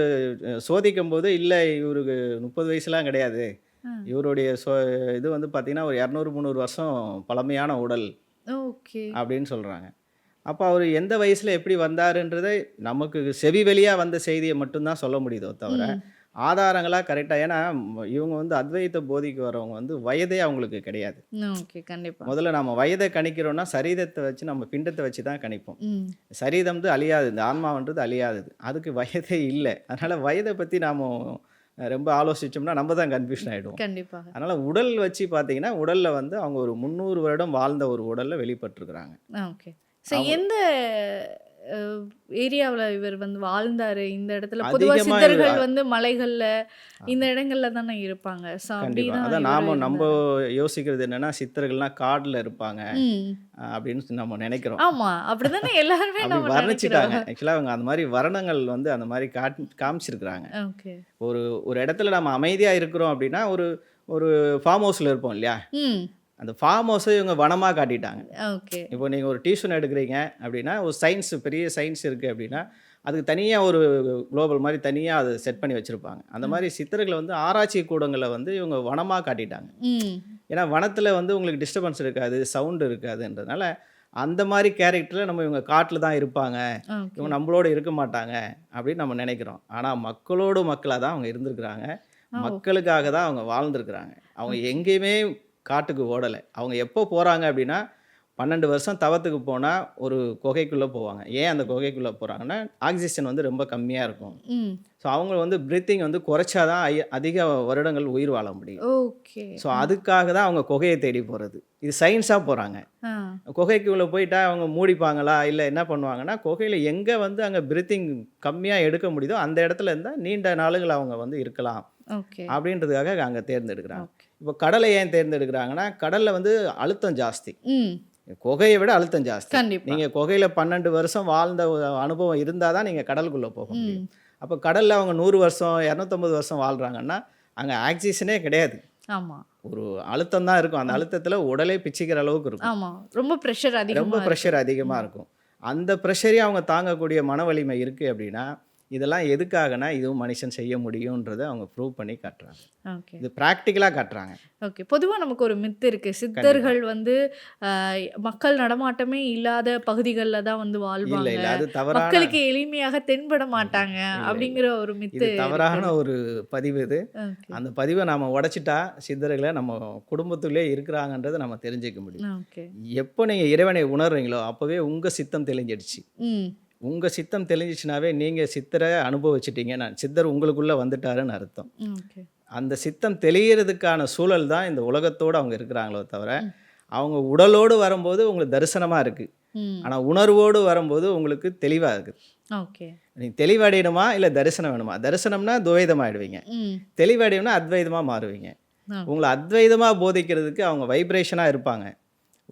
சோதிக்கும் போது இல்லை இவருக்கு 30 வயசுலாம் கிடையாது, இவருடைய இது வந்து பார்த்தீங்கன்னா ஒரு 200-300 வருஷம் பழமையான உடல் ஓகே அப்படின்னு சொல்கிறாங்க. அப்போ அவர் எந்த வயசில் எப்படி வந்தாருன்றதை நமக்கு செவி வழியாக வந்த செய்தியை மட்டும்தான் சொல்ல முடியுதோ தவிர ஆதாரங்களாக கரெக்டாக. ஏன்னா இவங்க வந்து அத்வைத போதிக்கு வரவங்க வந்து வயதே அவங்களுக்கு கிடையாது. ஓகே. கண்டிப்பாக. முதல்ல நம்ம வயதை கணிக்கிறோன்னா சரீரத்தை வச்சு நம்ம பிண்டத்தை வச்சு தான் கணிப்போம். சரீரம் வந்து அழியாது, இந்த ஆன்மான்றது அழியாதது, அதுக்கு வயதே இல்லை. அதனால் வயதை பற்றி நாம் ரொம்ப ஆலோசிச்சோம்னா நம்ம தான் கன்ஃபியூஷன் ஆகிடும். கண்டிப்பாக. அதனால் உடல் வச்சு பார்த்தீங்கன்னா உடலில் வந்து அவங்க ஒரு 300 வருடம் வாழ்ந்த ஒரு உடலில் வெளிப்பட்டிருக்கிறாங்க. ஓகே. ஸோ எந்த ஏரியாவில் இவர் வந்து வாழ்ந்தாரு இந்த இடத்துல? பொதுவாக அதிகமாக சித்தர்கள் வந்து மலைகளில் இந்த இடங்கள்ல தானே இருப்பாங்க. ஸோ கண்டிப்பாக அப்படிதான் அதான் இவர் நம்ம இருந்தாரு. யோசிக்கிறது என்னென்னா சித்தர்கள்லாம் காட்டில் இருப்பாங்க ம். அப்படின்னு நம்ம நினைக்கிறோம். ஆமா, அப்படிதானே எல்லாருமே அப்படி நம்ம வர்ணிச்சிட்டாங்க. நினைக்கிறோம். ஆக்சுவலாக அவங்க அந்த மாதிரி வர்ணங்கள் வந்து அந்த மாதிரி காமிச்சிருக்கிறாங்க. ஓகே. ஒரு ஒரு இடத்துல நம்ம அமைதியாக இருக்கிறோம் அப்படின்னா ஒரு ஒரு ஃபார்ம் ஹவுஸில் இருப்போம் இல்லையா, ம். அந்த ஃபார்ம் ஹவுஸை இவங்க வனமாக காட்டிட்டாங்க. ஓகே. இப்போ நீங்கள் ஒரு டியூஷன் எடுக்கிறீங்க அப்படின்னா ஒரு சயின்ஸ் பெரிய சயின்ஸ் இருக்குது அப்படின்னா அதுக்கு தனியாக ஒரு குளோபல் மாதிரி தனியாக அதை செட் பண்ணி வச்சுருப்பாங்க. அந்த மாதிரி சித்தர்களை வந்து ஆராய்ச்சி கூடங்களை வந்து இவங்க வனமாக காட்டிட்டாங்க. ம். ஏன்னா வனத்தில் வந்து உங்களுக்கு டிஸ்டர்பன்ஸ் இருக்காது, சவுண்டு இருக்காதுன்றதுனால அந்த மாதிரி கேரக்டரில் நம்ம இவங்க காட்டில் தான் இருப்பாங்க, ஓகே. இவங்க நம்மளோட இருக்க மாட்டாங்க அப்படின்னு நம்ம நினைக்கிறோம். ஆனால் மக்களோடு மக்களாக தான் அவங்க இருந்திருக்கிறாங்க, ஓ. மக்களுக்காக தான் அவங்க வாழ்ந்துருக்குறாங்க. அவங்க எங்கேயுமே காட்டுக்கு ஓடலை. அவங்க எப்போ போகிறாங்க அப்படின்னா 12 வருஷம் தவத்துக்கு போனால் ஒரு குகைக்குள்ளே போவாங்க. ஏன் அந்த குகைக்குள்ளே போகிறாங்கன்னா ஆக்சிஜன் வந்து ரொம்ப கம்மியாக இருக்கும். ம். ஸோ அவங்க வந்து பிரீத்திங் வந்து குறைச்சாதான் அதிக வருடங்கள் உயிர் வாழ முடியும். ஓகே. ஸோ அதுக்காக தான் அவங்க குகையை தேடி போகிறது. இது சயின்ஸாக போகிறாங்க. ஆ. குகைக்குள்ளே போயிட்டா அவங்க மூடிப்பாங்களா இல்லை என்ன பண்ணுவாங்கன்னா குகையில் எங்கே வந்து அங்கே பிரீத்திங் கம்மியாக எடுக்க முடியுதோ அந்த இடத்துல இருந்தால் நீண்ட நாளுகள் அவங்க வந்து இருக்கலாம் ஓகே. அப்படின்றதுக்காக அங்கே தேர்ந்தெடுக்கிறாங்க. ஓகே. இப்போ கடலை ஏன் தேர்ந்தெடுக்கிறாங்கன்னா கடலில் வந்து அழுத்தம் ஜாஸ்தி, ம். குகையை விட அழுத்தம் ஜாஸ்தி. கண்டிப்பா. நீங்கள் குகையில் 12 வருஷம் வாழ்ந்த ஒரு அனுபவம் இருந்தால் தான் நீங்கள் கடலுக்குள்ளே போக முடியும். ம். அப்போ கடலில் அவங்க 100 வருஷம் 250 வருஷம் வாழ்கிறாங்கன்னா அங்கே ஆக்சிஜனே கிடையாது, ஆமா. ஒரு அழுத்தம் தான் இருக்கும். அந்த அழுத்தத்தில் உடலே பிச்சுக்கிற அளவுக்கு இருக்கும், ஆமா. ரொம்ப ப்ரெஷர் அதிகமா ரொம்ப இருக்கு. ப்ரெஷர் அதிகமாக இருக்கும். அந்த ப்ரெஷரையும் அவங்க தாங்கக்கூடிய மன வலிமை இருக்குது அப்படின்னா இதெல்லாம் எதுக்காகனா இதுவும் மனுஷன் செய்ய முடியுன்றதை அவங்க ப்ரூவ் பண்ணி காட்டுறாங்க. ஓகே. இது ப்ராக்டிக்கலாக காட்டுறாங்க. ஓகே. பொதுவா நமக்கு ஒரு மித்து இருக்கு. சித்தர்கள் வந்து மக்கள் நடமாட்டமே இல்லாத பகுதிகளில் தான் வந்து இல்லை வாழ்வாங்க. இல்லை அது தவறான மக்களுக்கு எளிமையாக தென்பட மாட்டாங்க இல்லை இல்லை அப்படிங்கிற ஒரு இது மித்து தவறான இருக்கு. ஒரு பதிவு. இது ஓகே. அந்த பதிவை நாம் உடைச்சிட்டா சித்தர்களை நம்ம குடும்பத்துள்ளே இருக்கிறாங்கன்றதை நம்ம தெரிஞ்சுக்க முடியும். ஓகே. எப்போ நீங்கள் இறைவனை உணர்றீங்களோ அப்போவே உங்கள் சித்தம் தெளிஞ்சிடுச்சு. ம். உங்கள் சித்தம் தெளிஞ்சிச்சுனாவே நீங்கள் சித்தரை அனுபவிச்சிட்டீங்க, நான் சித்தர் உங்களுக்குள்ளே வந்துட்டாருன்னு அர்த்தம். ஓகே. அந்த சித்தம் தெளியறதுக்கான சூழல் தான் இந்த உலகத்தோடு அவங்க இருக்கிறாங்களோ தவிர அவங்க உடலோடு வரும்போது உங்களுக்கு தரிசனமாக இருக்குது, ம். ஆனால் உணர்வோடு வரும்போது உங்களுக்கு தெளிவாக இருக்குது. ஓகே. நீங்கள் தெளிவடையணுமா இல்லை தரிசனம் வேணுமா? தரிசனம்னா துவைதமாகிடுவீங்க, ம். தெளிவடையணும்னா அத்வைதமாக மாறுவீங்க. ஓகே. உங்களை அத்வைதமாக போதிக்கிறதுக்கு அவங்க வைப்ரேஷனாக இருப்பாங்க.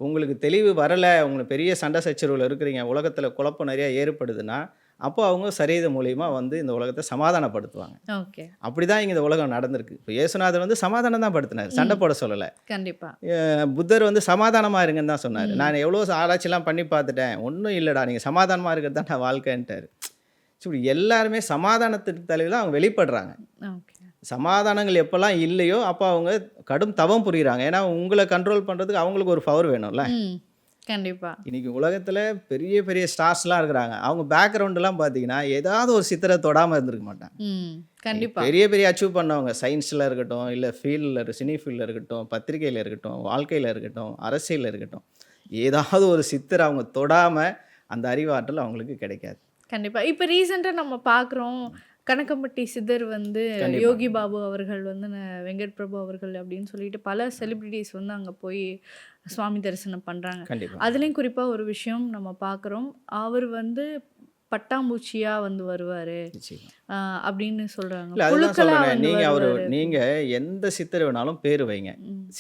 உங்களுக்கு தெளிவு வரலை, உங்களுக்கு பெரிய சண்டை சச்சரவில் இருக்கிறீங்க, உலகத்தில் குழப்பம் நிறையா ஏற்படுதுன்னா அப்போ அவங்க சரீர மூலியமாக வந்து இந்த உலகத்தை சமாதானப்படுத்துவாங்க. ஓகே. அப்படி தான் இங்கே இந்த உலகம் நடந்திருக்கு. இப்போ இயேசுநாதர் வந்து சமாதானம் தான் படுத்தினார், சண்டை போட சொல்லலை. கண்டிப்பா. புத்தர் வந்து சமாதானமாக இருங்கன்னு தான் சொன்னார். ம். நான் எவ்வளோ ஆராய்ச்சிலாம் பண்ணி பார்த்துட்டேன், ஒன்றும் இல்லைடா, நீங்கள் சமாதானமாக இருக்கிறது தான் நான் வாழ்க்கைன்ட்டார். ஸோ இப்படி எல்லாருமே சமாதானத்துக்கு தலையில் அவங்க வெளிப்படுறாங்க. ஓகே. சமாதானங்கள் எப்போல்லாம் இல்லையோ அப்போ அவங்க கடும் தவம் புரிகிறாங்க. ஏன்னா உங்களை கண்ட்ரோல் பண்ணுறதுக்கு அவங்களுக்கு ஒரு பவர் வேணும்ல. ம். கண்டிப்பா. இன்றைக்கி உலகத்தில் பெரிய பெரிய ஸ்டார்ஸ்லாம் இருக்கிறாங்க, அவங்க பேக்ரவுண்டெலாம் பார்த்தீங்கன்னா ஏதாவது ஒரு சித்தரை தொடாமல் இருந்திருக்க மாட்டாங்க. ம். கண்டிப்பா. பெரிய பெரிய அச்சீவ் பண்ணவங்க சயின்ஸில் இருக்கட்டும், இல்லை ஃபீல்டில் சினி ஃபீல்டில் இருக்கட்டும், பத்திரிகையில் இருக்கட்டும், வாழ்க்கையில் இருக்கட்டும், அரசியலில் இருக்கட்டும், ஏதாவது ஒரு சித்தரை அவங்க தொடாமல் அந்த அறிவாற்றல் அவங்களுக்கு கிடைக்காது. கண்டிப்பா. இப்போ ரீசெண்டாக நம்ம பார்க்குறோம், கணக்கம்பட்டி சித்தர் வந்து கண்டிப்பா. யோகி பாபு அவர்கள் வந்து வெங்கட் பிரபு அவர்கள் அப்படின்னு சொல்லிட்டு பல செலிபிரிட்டிஸ் வந்து அங்கே போய் சுவாமி தரிசனம் பண்ணுறாங்க. கண்டிப்பாக. அதுலேயும் குறிப்பாக ஒரு விஷயம் நம்ம பார்க்குறோம், அவர் வந்து பட்டாம்பூச்சியாக வந்து வருவார் நிச்சயமா. அப்படின்னு சொல்கிறாங்க. இல்லை அதுதான் புழுக்களாக சொல்கிறேன். வந்து நீங்கள் வருவார். நீங்கள் எந்த சித்தர் வேணாலும் பேர் வைங்க,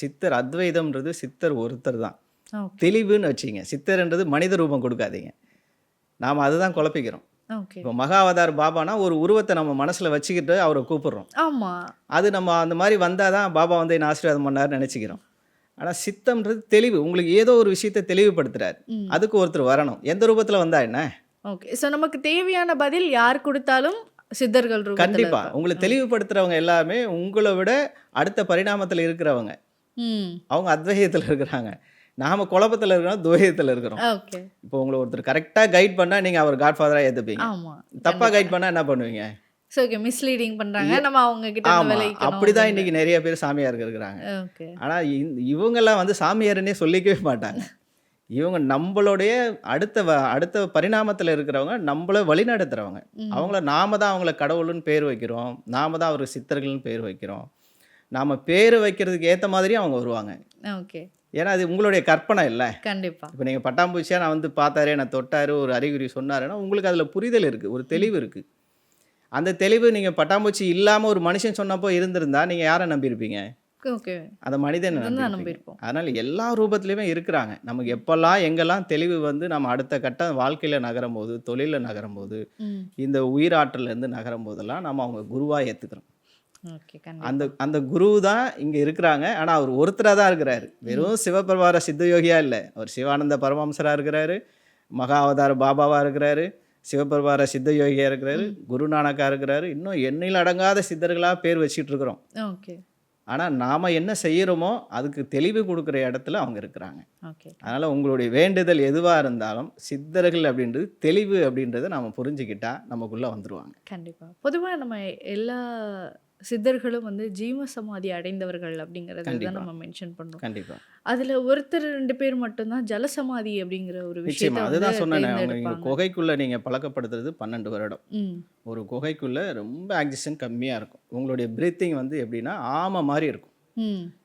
சித்தர் அத்வைதம்ன்றது சித்தர் ஒருத்தர் தான். ஓகே. தெளிவுன்னு வச்சிங்க. சித்தர்ன்றது மனித ரூபம் கொடுக்காதீங்க. நாம் அதுதான் குழப்பிக்கிறோம். ஓகே. இப்போ மகாவதார் பாபானா ஒரு உருவத்தை நம்ம மனசில் வச்சுக்கிட்டு அவரை கூப்பிடுறோம். ஆமாம். அது நம்ம அந்த மாதிரி வந்தால் தான் பாபா வந்து என்ன ஆசீர்வாதம் பண்ணாருன்னு நினச்சிக்கிறோம். ஆனால் சித்தம்ன்றது தெளிவு, உங்களுக்கு ஏதோ ஒரு விஷயத்தை தெளிவுபடுத்துறாரு, ம். அதுக்கு ஒருத்தர் வரணும். எந்த ரூபத்தில் வந்தா என்ன? ஓகே. ஸோ நமக்கு தேவையான பதில் யார் கொடுத்தாலும் சித்தர்கள் ரூபத்தில் கண்டிப்பாக இருப்பாங்க. உங்களை தெளிவுபடுத்துகிறவங்க எல்லாமே உங்களை விட அடுத்த பரிணாமத்தில் இருக்கிறவங்க. ம். அவங்க அத்வைதத்தில் இருக்கிறாங்க, நாம் குழப்பத்தில் இருக்கிறோம், துவைதத்தில் இருக்கிறோம். ஓகே. இப்போ உங்களை ஒருத்தர் கரெக்டாக கைட் பண்ணால் நீங்கள் அவர் காட்ஃபாதராக ஏற்றுப்பீங்க, ஆமாம். தப்பாக கைட் பண்ணால் என்ன பண்ணுவீங்க? ஸோ ஓகே, மிஸ்லீடிங் பண்ணுறாங்க, நம்ம அவங்க கிட்ட இருந்து ஆமாம், விலகிக்கணும் அப்படி தான் அப்படின்னு. இன்றைக்கி நிறைய பேர் சாமியாருக்கு இருக்கிறாங்க. ஓகே. ஆனால் இவங்கெல்லாம் வந்து சாமியாருன்னே சொல்லிக்கவே மாட்டாங்க. இவங்க நம்மளுடைய அடுத்த பரிணாமத்தில் இருக்கிறவங்க நம்மள வழிநடத்துறவங்க. நாம தான் அவங்கள கடவுள்னு பேர் வைக்கிறோம். நாம தான் அவருக்கு சித்தர்கள்னு பேர் வைக்கிறோம். நாம பேர் வைக்கிறதுக்கு ஏற்ற மாதிரியும் அவங்க வருவாங்க. ஓகே. ஏன்னா அது உங்களுடைய கற்பனை இல்லை. கண்டிப்பா. இப்போ நீங்கள் பட்டாம்பூச்சியாக நான் வந்து பார்த்தாரு, நான் தொட்டாரு, ஒரு அறிகுறி சொன்னாருன்னா உங்களுக்கு அதில் புரிதல் இருக்குது, ஒரு தெளிவு இருக்குது. அந்த தெளிவு நீங்கள் பட்டாம்பூச்சி இல்லாமல் ஒரு மனுஷன் சொன்னப்போ இருந்திருந்தா நீங்கள் யாரை நம்பியிருப்பீங்க? ஓகே. அந்த மனிதன் நம்பியிருப்போம். அதனால் எல்லா ரூபத்துலேயுமே இருக்கிறாங்க. நமக்கு எப்பெல்லாம் எங்கெல்லாம் தெளிவு வந்து நம்ம அடுத்த கட்ட வாழ்க்கையில் நகரும் போது, தொழிலில் நகரும் போது, இந்த உயிராற்றலேருந்து நகரும் போதெல்லாம் நம்ம அவங்க குருவாக ஏற்றுக்கிறோம். ஓகே. அந்த குரு தான் இங்கே இருக்கிறாங்க. ஆனால் அவர் ஒருத்தராக தான் இருக்கிறாரு. வெறும் சிவபிரபார சித்தயோகியா இல்லை, அவர் சிவானந்த பரமஹம்சராக இருக்கிறாரு, மகா அவதார பாபாவாக இருக்கிறாரு, சிவபிரபார சித்தயோகியாக இருக்கிறாரு, குருநானக்கா இருக்கிறாரு, இன்னும் எண்ணில் அடங்காத சித்தர்களாக பேர் வச்சுட்டு இருக்கிறோம். ஓகே. ஆனால் நாம் என்ன செய்கிறோமோ அதுக்கு தெளிவு கொடுக்குற இடத்துல அவங்க இருக்கிறாங்க. ஓகே. அதனால் உங்களுடைய வேண்டுதல் எதுவாக இருந்தாலும் சித்தர்கள் அப்படின்றது தெளிவு அப்படின்றத நாம் புரிஞ்சுக்கிட்டா நமக்குள்ளே வந்துடுவாங்க. கண்டிப்பாக. பொதுவாக நம்ம எல்லா சித்தர்களும் வந்து ஜீவ சமாதி அடைந்தவர்கள் அப்படிங்கிறத தான் நம்ம மென்ஷன் பண்ணுறோம். கண்டிப்பாக. அதில் ஒருத்தர் 2 பேர் மட்டும்தான் ஜலசமாதி அப்படிங்கிற ஒரு விஷயத்தை நிச்சயமா அதுதான் சொன்னேன். அவங்க இங்கே தேர்ந்தெடுப்பாங்க. குகைக்குள்ளே நீங்கள் பழக்கப்படுத்துறது 12 வருடம். ஒரு குகைக்குள்ளே ரொம்ப ஆக்சிஜன் கம்மியாக இருக்கும். உங்களுடைய பிரீத்திங் வந்து எப்படின்னா ஆமை மாதிரி இருக்கும்.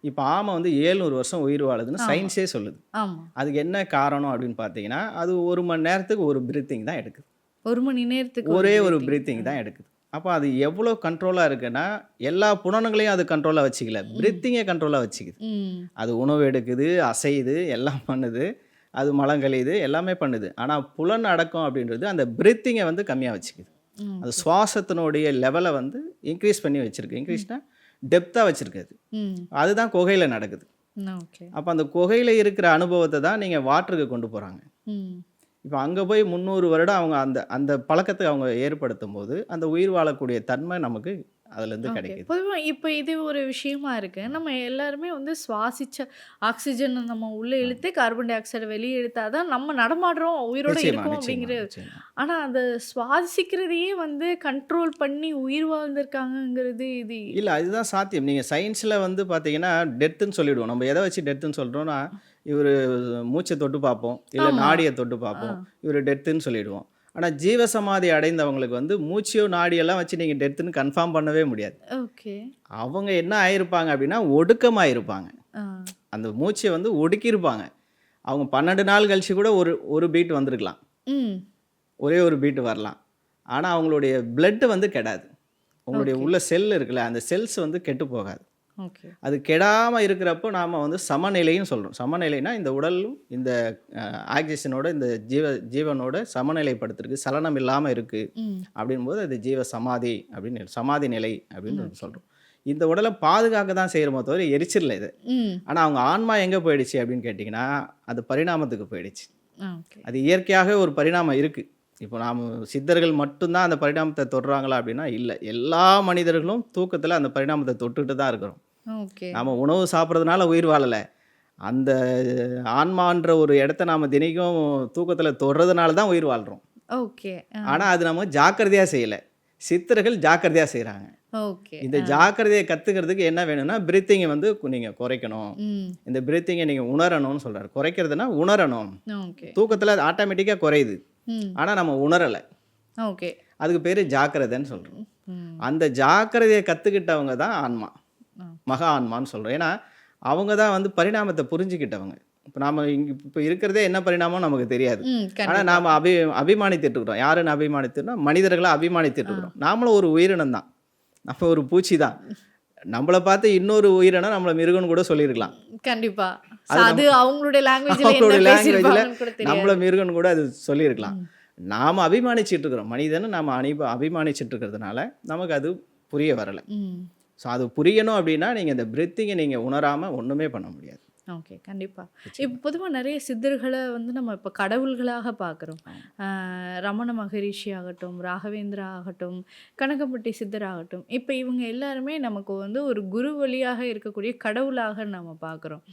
இப்போ ஆமை வந்து 700 வருஷம் உயிர் வாழுதுன்னு சயின்ஸே சொல்லுது. ஆமாம். அதுக்கு என்ன காரணம் அப்படின்னு பார்த்தீங்கன்னா, அது 1 மணி நேரத்துக்கு ஒரு பிரீத்திங் தான் எடுக்குது. 1 மணி நேரத்துக்கு ஒரே ஒரு பிரீத்திங் தான் எடுக்குது. அப்போ அது எவ்வளோ கண்ட்ரோலாக இருக்குன்னா, எல்லா புலன்களையும் அது கண்ட்ரோலாக வச்சுக்கல, பிரீத்திங்கை கண்ட்ரோலாக வச்சுக்குது. அது உணவு எடுக்குது, அசையுது, எல்லாம் பண்ணுது, அது மலங்கழியுது, எல்லாமே பண்ணுது. ஆனால் புலன் அடக்கம் அப்படின்றது அந்த பிரீத்திங்கை வந்து கம்மியாக வச்சுக்குது. அது சுவாசத்தினுடைய லெவலை வந்து இன்க்ரீஸ் பண்ணி வச்சுருக்கு. இன்க்ரீஸ்னால் டெப்த்தாக வச்சுருக்குது. அதுதான் குகையில் நடக்குது. ஓகே. அப்போ அந்த குகையில் இருக்கிற அனுபவத்தை தான் நீங்கள் வாட்டருக்கு கொண்டு போகிறாங்க. இப்போ அங்கே போய் 300 வருடம் அவங்க அந்த பழக்கத்தை அவங்க ஏற்படுத்தும் போது அந்த உயிர் வாழக்கூடிய தன்மை நமக்கு அதுலேருந்து கிடைக்குது. பொதுவாக இப்போ இது ஒரு விஷயமா இருக்கு. நம்ம எல்லாருமே வந்து சுவாசிச்ச ஆக்சிஜனை நம்ம உள்ளே இழுத்து கார்பன் டை ஆக்சைடை வெளியே இழுத்தாதான் நம்ம நடமாடுறோம், உயிரோட நிச்சயமா இருக்கோம் நிச்சயமா அப்படிங்கிற. நிச்சயமா. ஆனால் அந்த சுவாசிக்கிறதையே வந்து கண்ட்ரோல் பண்ணி உயிர் வாழ்ந்திருக்காங்கங்கிறது இது. இல்லை, அதுதான் சாத்தியம். நீங்கள் சயின்ஸில் வந்து பார்த்தீங்கன்னா டெத்துன்னு சொல்லிவிடுவோம். நம்ம எதை வச்சு டெத்துன்னு சொல்கிறோன்னா, இவர் மூச்சை தொட்டு பார்ப்போம், இல்லை ஆமா. நாடியை தொட்டு பார்ப்போம், இவர் டெத்துன்னு சொல்லிவிடுவோம். ஆனால் ஜீவசமாதி அடைந்தவங்களுக்கு வந்து மூச்சியோ நாடியெல்லாம் வச்சு நீங்கள் டெத்துன்னு கன்ஃபார்ம் பண்ணவே முடியாது. ஓகே. அவங்க என்ன ஆயிருப்பாங்க அப்படின்னா ஒடுக்கமாக இருப்பாங்க. ஆ. அந்த மூச்சை வந்து ஒடுக்கியிருப்பாங்க. அவங்க 12 நாள் கழிச்சு கூட ஒரு பீட் வந்திருக்கலாம், ம். ஒரே ஒரு பீட்டு வரலாம். ஆனால் அவங்களுடைய பிளட்டு வந்து கெடாது. உங்களுடைய ஓகே. உள்ள செல் இருக்குல்ல, அந்த செல்ஸ் வந்து கெட்டு போகாது. ஓகே. அது கெடாமல் இருக்கிறப்போ நாம் வந்து சமநிலைன்னு சொல்கிறோம். சமநிலைனா இந்த உடலும் இந்த ஆக்சிஜனோட இந்த ஜீவனோட சமநிலைப்படுத்துறதுக்கு சலனம் இல்லாமல் இருக்குது ம். அப்படின்போது அது ஜீவ சமாதி அப்படின்னு சமாதி நிலை அப்படின்னு சொல்கிறோம். இந்த உடலை பாதுகாக்க தான் செய்கிறோமோ தவிர எரிச்சிடல இது. ம். ஆனால் அவங்க ஆன்மா எங்கே போயிடுச்சு அப்படின்னு கேட்டிங்கன்னா, அது பரிணாமத்துக்கு போயிடுச்சு. ஓகே. அது இயற்கையாகவே ஒரு பரிணாமம் இருக்குது. இப்போ நாம் சித்தர்கள் மட்டும்தான் அந்த பரிணாமத்தை தொடுறாங்களா அப்படின்னா இல்லை. எல்லா மனிதர்களும் தூக்கத்தில் அந்த பரிணாமத்தை தொட்டுட்டு தான் இருக்கிறோம். ஓகே. நாம் உணவு சாப்பிட்றதுனால உயிர் வாழலை, அந்த ஆன்மான்ற ஒரு இடத்த நாம் தினைக்கும் தூக்கத்தில் தொடுறதுனால தான் உயிர் வாழ்கிறோம். ஓகே. ஆனால் அது நம்ம ஜாக்கிரதையாக செய்யலை, சித்தர்கள் ஜாக்கிரதையாக செய்கிறாங்க. ஓகே. இந்த ஜாக்கிரதையை கற்றுக்கிறதுக்கு என்ன வேணும்னா பிரீத்திங்கை வந்து நீங்கள் குறைக்கணும். ம். இந்த பிரீத்திங்கை நீங்கள் உணரணும்னு சொல்கிறார். குறைக்கிறதுனா உணரணும். ஓகே. தூக்கத்தில் அது ஆட்டோமேட்டிக்காக குறையுது, ம். ஆனால் நம்ம உணரலை. ஓகே. அதுக்கு பேர் ஜாக்கிரதைன்னு சொல்கிறோம். ம். அந்த ஜாக்கிரதையை கற்றுக்கிட்டவங்க தான் ஆன்மா, ஆ. மகா ஆன்மான்னு சொல்கிறோம். ஏன்னா அவங்க தான் வந்து பரிணாமத்தை புரிஞ்சுக்கிட்டவங்க. இப்போ நாம் இங்கே இப்போ இருக்கிறதே என்ன பரிணாமம் நமக்கு தெரியாது. ம். ஆனால் கண்டிப்பா. நாம் அபிமானித்துட்டு இருக்கிறோம். யாருன்னு அபிமானித்துனா மனிதர்களை அபிமானித்துட்டு இருக்கிறோம். நாமளும் ஒரு உயிரினம் தான், நம்ம ஒரு பூச்சி தான். நம்மளை பார்த்து இன்னொரு உயிரினம் நம்மளை மிருகன்னு கூட சொல்லியிருக்கலாம். கண்டிப்பா. அது அது அவங்களுடைய லாங்குவேஜ்ல அவங்களுடைய என்ன லாங்குவேஜில் பேசியிருப்பாங்கன்னு கூட தெரியாது. நம்மளை மிருகன்னு கூட அது சொல்லியிருக்கலாம். நாம் அபிமானிச்சிட்டு இருக்கிறோம், மனிதனை நாம் அபிமானிச்சிட்டு இருக்கிறதுனால நமக்கு அது புரிய வரலை. ம். ஸோ அது புரியணும் அப்படின்னா நீங்கள் இந்த பிரீத்திங்கை நீங்கள் உணராமல் ஒன்றுமே பண்ண முடியாது. ஓகே. கண்டிப்பா. இப்போ பொதுவாக நிறைய சித்தர்களை வந்து நம்ம இப்போ கடவுள்களாக பார்க்குறோம். ரமண மகரிஷி ஆகட்டும், ராகவேந்திரா ஆகட்டும், கனகம்பட்டி சித்தர் ஆகட்டும், இப்போ இவங்க எல்லாருமே நமக்கு வந்து ஒரு குரு வழியாக இருக்கக்கூடிய கடவுளாக நம்ம பார்க்குறோம்.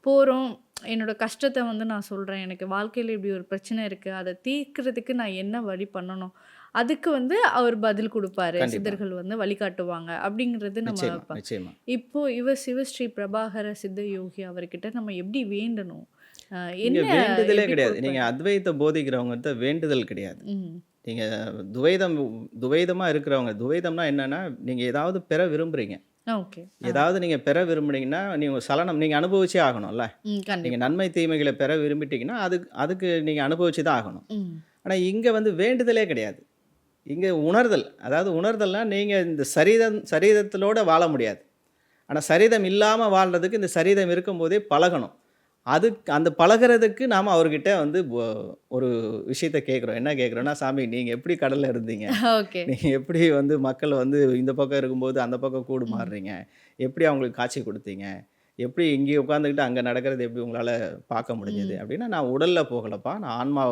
போகிறோம், என்னோட கஷ்டத்தை வந்து நான் சொல்கிறேன், எனக்கு வாழ்க்கையில் இப்படி ஒரு பிரச்சனை இருக்குது, அதை தீர்க்கிறதுக்கு நான் என்ன வழி பண்ணணும், அதுக்கு வந்து அவர் பதில் கொடுப்பாரு, கண்டிப்பா. சித்தர்கள் வந்து வழிகாட்டுவாங்க அப்படிங்கிறது நம்ம நிச்சயமா. இப்போ இவர் சிவஸ்ரீ பிரபாகர சித்த யோகி அவர்கிட்ட நம்ம எப்படி வேண்டணும்? இங்க என்ன வேண்டுதலே எப்படி கிடையாது. கொடுப்பாரு? நீங்க அத்வைத்த போதிக்கிறவங்ககிட்ட வேண்டுதல் கிடையாது. ம். நீங்க துவைதமா இருக்கிறவங்க, துவைதம்னா என்னன்னா, நீங்க ஏதாவது பெற விரும்புறீங்க. ஓகே. ஏதாவது நீங்க பெற விரும்புனீங்கன்னா, நீங்க ஒரு சலனம் நீங்க அனுபவிச்சே ஆகணும்ல. நீங்க கண்டிப்பா. நன்மை தீமைகள பெற விரும்பிட்டீங்கன்னா, அதுக்கு நீங்க அனுபவிச்சு தான் ஆகணும். ம். ஆனா இங்க வந்து வேண்டுதலே கிடையாது. இங்க உணர்தல். அதாவது உணர்தல்னா, நீங்க இந்த சரீரத்திலோட வாழ முடியாது. ஆனா சரீரம் இல்லாம வாழ்றதுக்கு இந்த சரீரம் இருக்கும்போதே பழகணும். அந்த பழகுறதுக்கு நாம அவர்கிட்ட வந்து ஒரு விஷயத்த கேட்குறோம். என்ன கேட்குறோம்னா, "சாமி நீங்க எப்படி கடல்ல இருந்தீங்க? ஓகே. நீங்க எப்படி வந்து மக்கள் வந்து இந்த பக்கம் இருக்கும்போது அந்த பக்கம் கூடு ம். மாறுறீங்க? எப்படி அவங்களுக்கு காட்சி குடுத்தீங்க? எப்படி இங்கே உட்காந்துக்கிட்டு அங்க நடக்கிறது எப்படி உங்களால பார்க்க முடிஞ்சது?" ம். அப்படின்னா, "நான் உடல்ல போகலப்பா. நான் ஆன்மாவ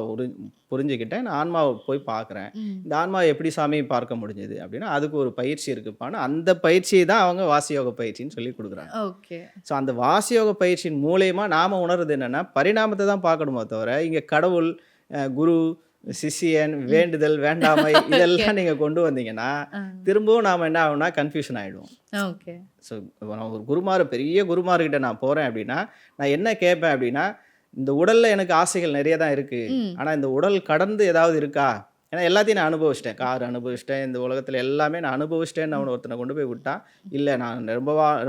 புரிஞ்சுக்கிட்டேன். நான் ஆன்மாவ போய் பார்க்குறேன். ம். இந்த ஆன்மாவ எப்படி சாமி பார்க்க முடிஞ்சது?" அப்படின்னா, "அதுக்கு ஒரு பயிற்சி இருக்குப்பான்னு" அந்த பயிற்சியை தான் அவங்க வாசியோக பயிற்சின்னு சொல்லிக் குடுக்குறாங்க. ஓகே. ஸோ அந்த வாசியோக பயிற்சியின் மூலியமா நாம உணர்றது என்னன்னா, பரிணாமத்த தான் பார்க்கணுமோ தவிர, இங்க கடவுள், குரு, சிஷ்யன், ம். வேண்டுதல், வேண்டாமை ஓகே. இதெல்லாம் நீங்க கொண்டு வந்தீங்கன்னா, ஆ. திரும்பவும் நாம என்ன ஆகும்னா கன்ஃப்யூஷன் ஆயிடுவோம். ஓகே. ஸோ நான் ஒரு பெரிய குருமார்கிட்ட நான் போறேன் அப்படின்னா, நான் என்ன கேட்பேன் அப்படின்னா, இந்த உடல்ல எனக்கு ஆசைகள் நிறைய தான் இருக்கு. ம். ஆனா இந்த உடல் கடந்து ஏதாவது இருக்கா? ஏன்னா எல்லாத்தையும் நான் அனுபவிச்சிட்டேன். கார் அனுபவிச்சிட்டேன். இந்த உலகத்துல எல்லாமே நான் அனுபவிச்சிட்டேன்னு அவன ஒருத்தனை கொண்டு போய் விட்டா, இல்ல நான்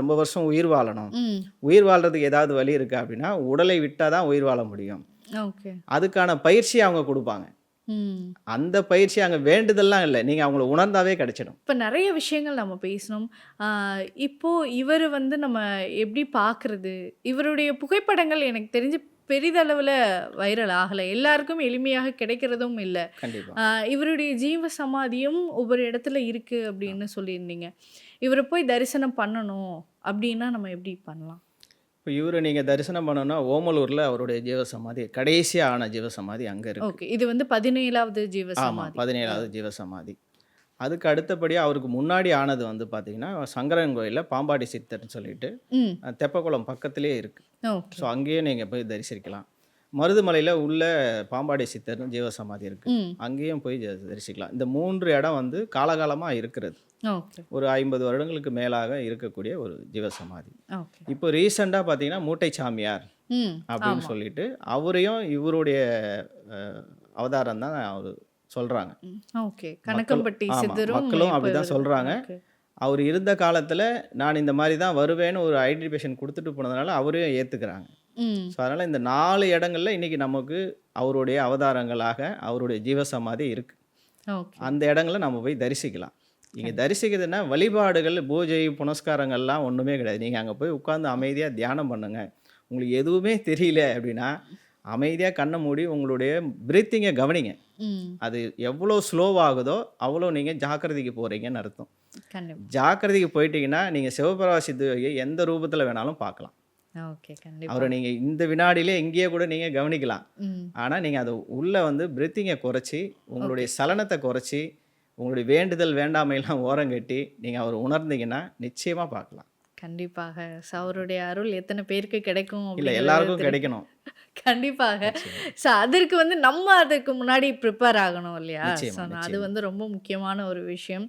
ரொம்ப வருஷம் உயிர் வாழணும். ம். உயிர் வாழ்றதுக்கு ஏதாவது வழி இருக்கா அப்படின்னா, உடலை விட்டா தான் உயிர் வாழ முடியும். ஓகே. அதுக்கான பயிற்சியை அவங்க குடுப்பாங்க. ம். அந்த பயிற்சி அங்க வேண்டுதல்லாம் இல்ல. நீங்க அவங்கள உணர்ந்தாவே கிடைச்சிடும். இப்ப நெறைய விஷயங்கள் நம்ம பேசினோம். ஆ இப்போ இவரு வந்து நம்ம எப்படி பார்க்குறது? இவருடைய புகைப்படங்கள் எனக்கு தெரிஞ்சு பெரிதளவுல வைரல் ஆகல. எல்லாருக்கும் எளிமையாக கிடைக்கிறதும் இல்ல. கண்டிப்பா. இவருடைய ஜீவ சமாதியும் ஒவ்வொரு இடத்துல இருக்கு அப்படின்னு சொல்லியிருந்தீங்க. இவர போய் தரிசனம் பண்ணணும் அப்படின்னா நம்ம எப்படி பண்ணலாம்? இப்ப இவர நீங்க தரிசனம் பண்ணணும்னா, ஓமலூர்ல அவருடைய ஜீவசமாதி கடைசியா ஆன ஜீவசமாதி அங்க இருக்கு. ஓகே. இது வந்து 17வது ஜீவ ஆமா. சமாதி. 17வது ஜீவசமாதி. அதுக்கு அடுத்தபடியா அவருக்கு முன்னாடி ஆனது வந்து பார்த்தீங்கன்னா, சங்கரன் கோயில்ல பாம்பாடி சித்தர்ன்னு சொல்லிட்டு, ம். தெப்பக்குளம் பக்கத்திலேயே இருக்கு. ஓகே. ஸோ அங்கேயே நீங்க போய் தரிசிக்கலாம். மருதுமலையில உள்ள பாம்பாடி சித்தர்னு ஜீவசமாதி இருக்கு. ம். அங்கேயும் போய் தரிசிக்கலாம். இந்த 3 இடம் வந்து காலகாலமா இருக்கிறது. ஓகே. ஒரு 50 வருடங்களுக்கு மேலாக இருக்கக்கூடிய ஒரு ஜீவசமாதி. ஓகே. இப்போ ரீசெண்டா பார்த்தீங்கன்னா, மூட்டை சாமியார் ம். அப்படின்னு ஆமா. சொல்லிட்டு, அவரையும் இவருடைய அ அவதாரம் தான் அவரு சொல்றாங்க. ம். ஓகே. கணக்கம்பட்டி ஆமா. சித்தரும் மக்களும் இப்ப அப்படிதான் இவரு. சொல்றாங்க. ஓகே. அவர் இருந்த காலத்துல, நான் இந்த மாரி தான் வருவேன்னு ஒரு ஐடென்டிஃபிகேஷன் குடுத்துட்டு போனதுனால, அவரையும் ஏத்துக்கிறாங்க. ம். ஸோ அதனால இந்த 4 இடங்கள்ல இன்னைக்கு நமக்கு அவருடைய அவதாரங்களாக அவருடைய ஜீவசமாதி இருக்கு. ஓகே. அந்த இடங்கள நம்ம போய் தரிசிக்கலாம். நீங்க தரிசிக்கிறதுன்னா, வழிபாடுகள், பூஜை, புனஸ்காரங்கள்லாம் ஒண்ணுமே கிடையாது. நீங்க அங்க போய் உட்கார்ந்து அமைதியா தியானம் பண்ணுங்க. உங்களுக்கு எதுவுமே தெரியல அப்படின்னா, அமைதியா கண்ண மூடி உங்களுடைய பிரீத்திங்க கவனிங்க. ம். அது எவ்வளோ ஸ்லோவாகுதோ, அவ்வளோ நீங்க ஜாக்கிரதைக்கு போறீங்கன்னு அர்த்தம். கண்டிப்பா. ஜாக்கிரதைக்கு போயிட்டீங்கன்னா, நீங்க சிவபிரபா சித்தயோகியை எந்த ரூபத்துல வேணாலும் பார்க்கலாம். ஓகே. கண்டிப்பா. அவரை நீங்க இந்த வினாடியிலே எங்கேயே கூட நீங்க கவனிக்கலாம். ம். ஆனா, நீங்க அது உள்ள வந்து பிரீத்திங்க குறைச்சி, உங்களுடைய சலனத்த குறைச்சி, உங்களுடைய வேண்டுதல், வேண்டாமைலாம் ஓரங்கட்டி, நீங்க அவர உணர்ந்தீங்கன்னா, நிச்சயமா பார்க்கலாம். கண்டிப்பாக. அவருடைய அருள் எத்தனை பேருக்கு கிடைக்கும் இல்ல அப்படிங்கிறது எல்லாருக்கும் கிடைக்கணும். கண்டிப்பாக. நிச்சயமா. அதற்கு வந்து நம்ம அதுக்கு முன்னாடி ப்ரிப்பேர் ஆகணும் இல்லையா? நிச்சயமா, அது நிச்சயமா. வந்து ரொம்ப முக்கியமான ஒரு விஷயம்.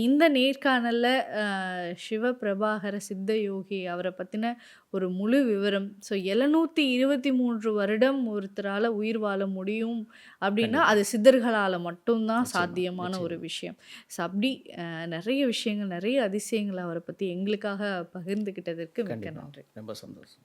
இந்த நேர்காணல்ல சிவபிரபாகர சித்த யோகி அவர பத்தின ஒரு முழு விவரம். 723 வருடம் ஒருத்தரால உயிர் வாழ முடியும் அப்படின்னா, கண்டிப்பா. அது சித்தர்களால மட்டும் தான் நிச்சயமா, சாத்தியமான ஒரு நிச்சயமா. விஷயம். அப்படி நெறைய விஷயங்கள், நெறைய அதிசயங்கள அவர பத்தி எங்களுக்காக பகிர்ந்துக்கிட்டதற்கு மிக்க கண்டிப்பா. நன்றி. ரொம்ப சந்தோஷம்.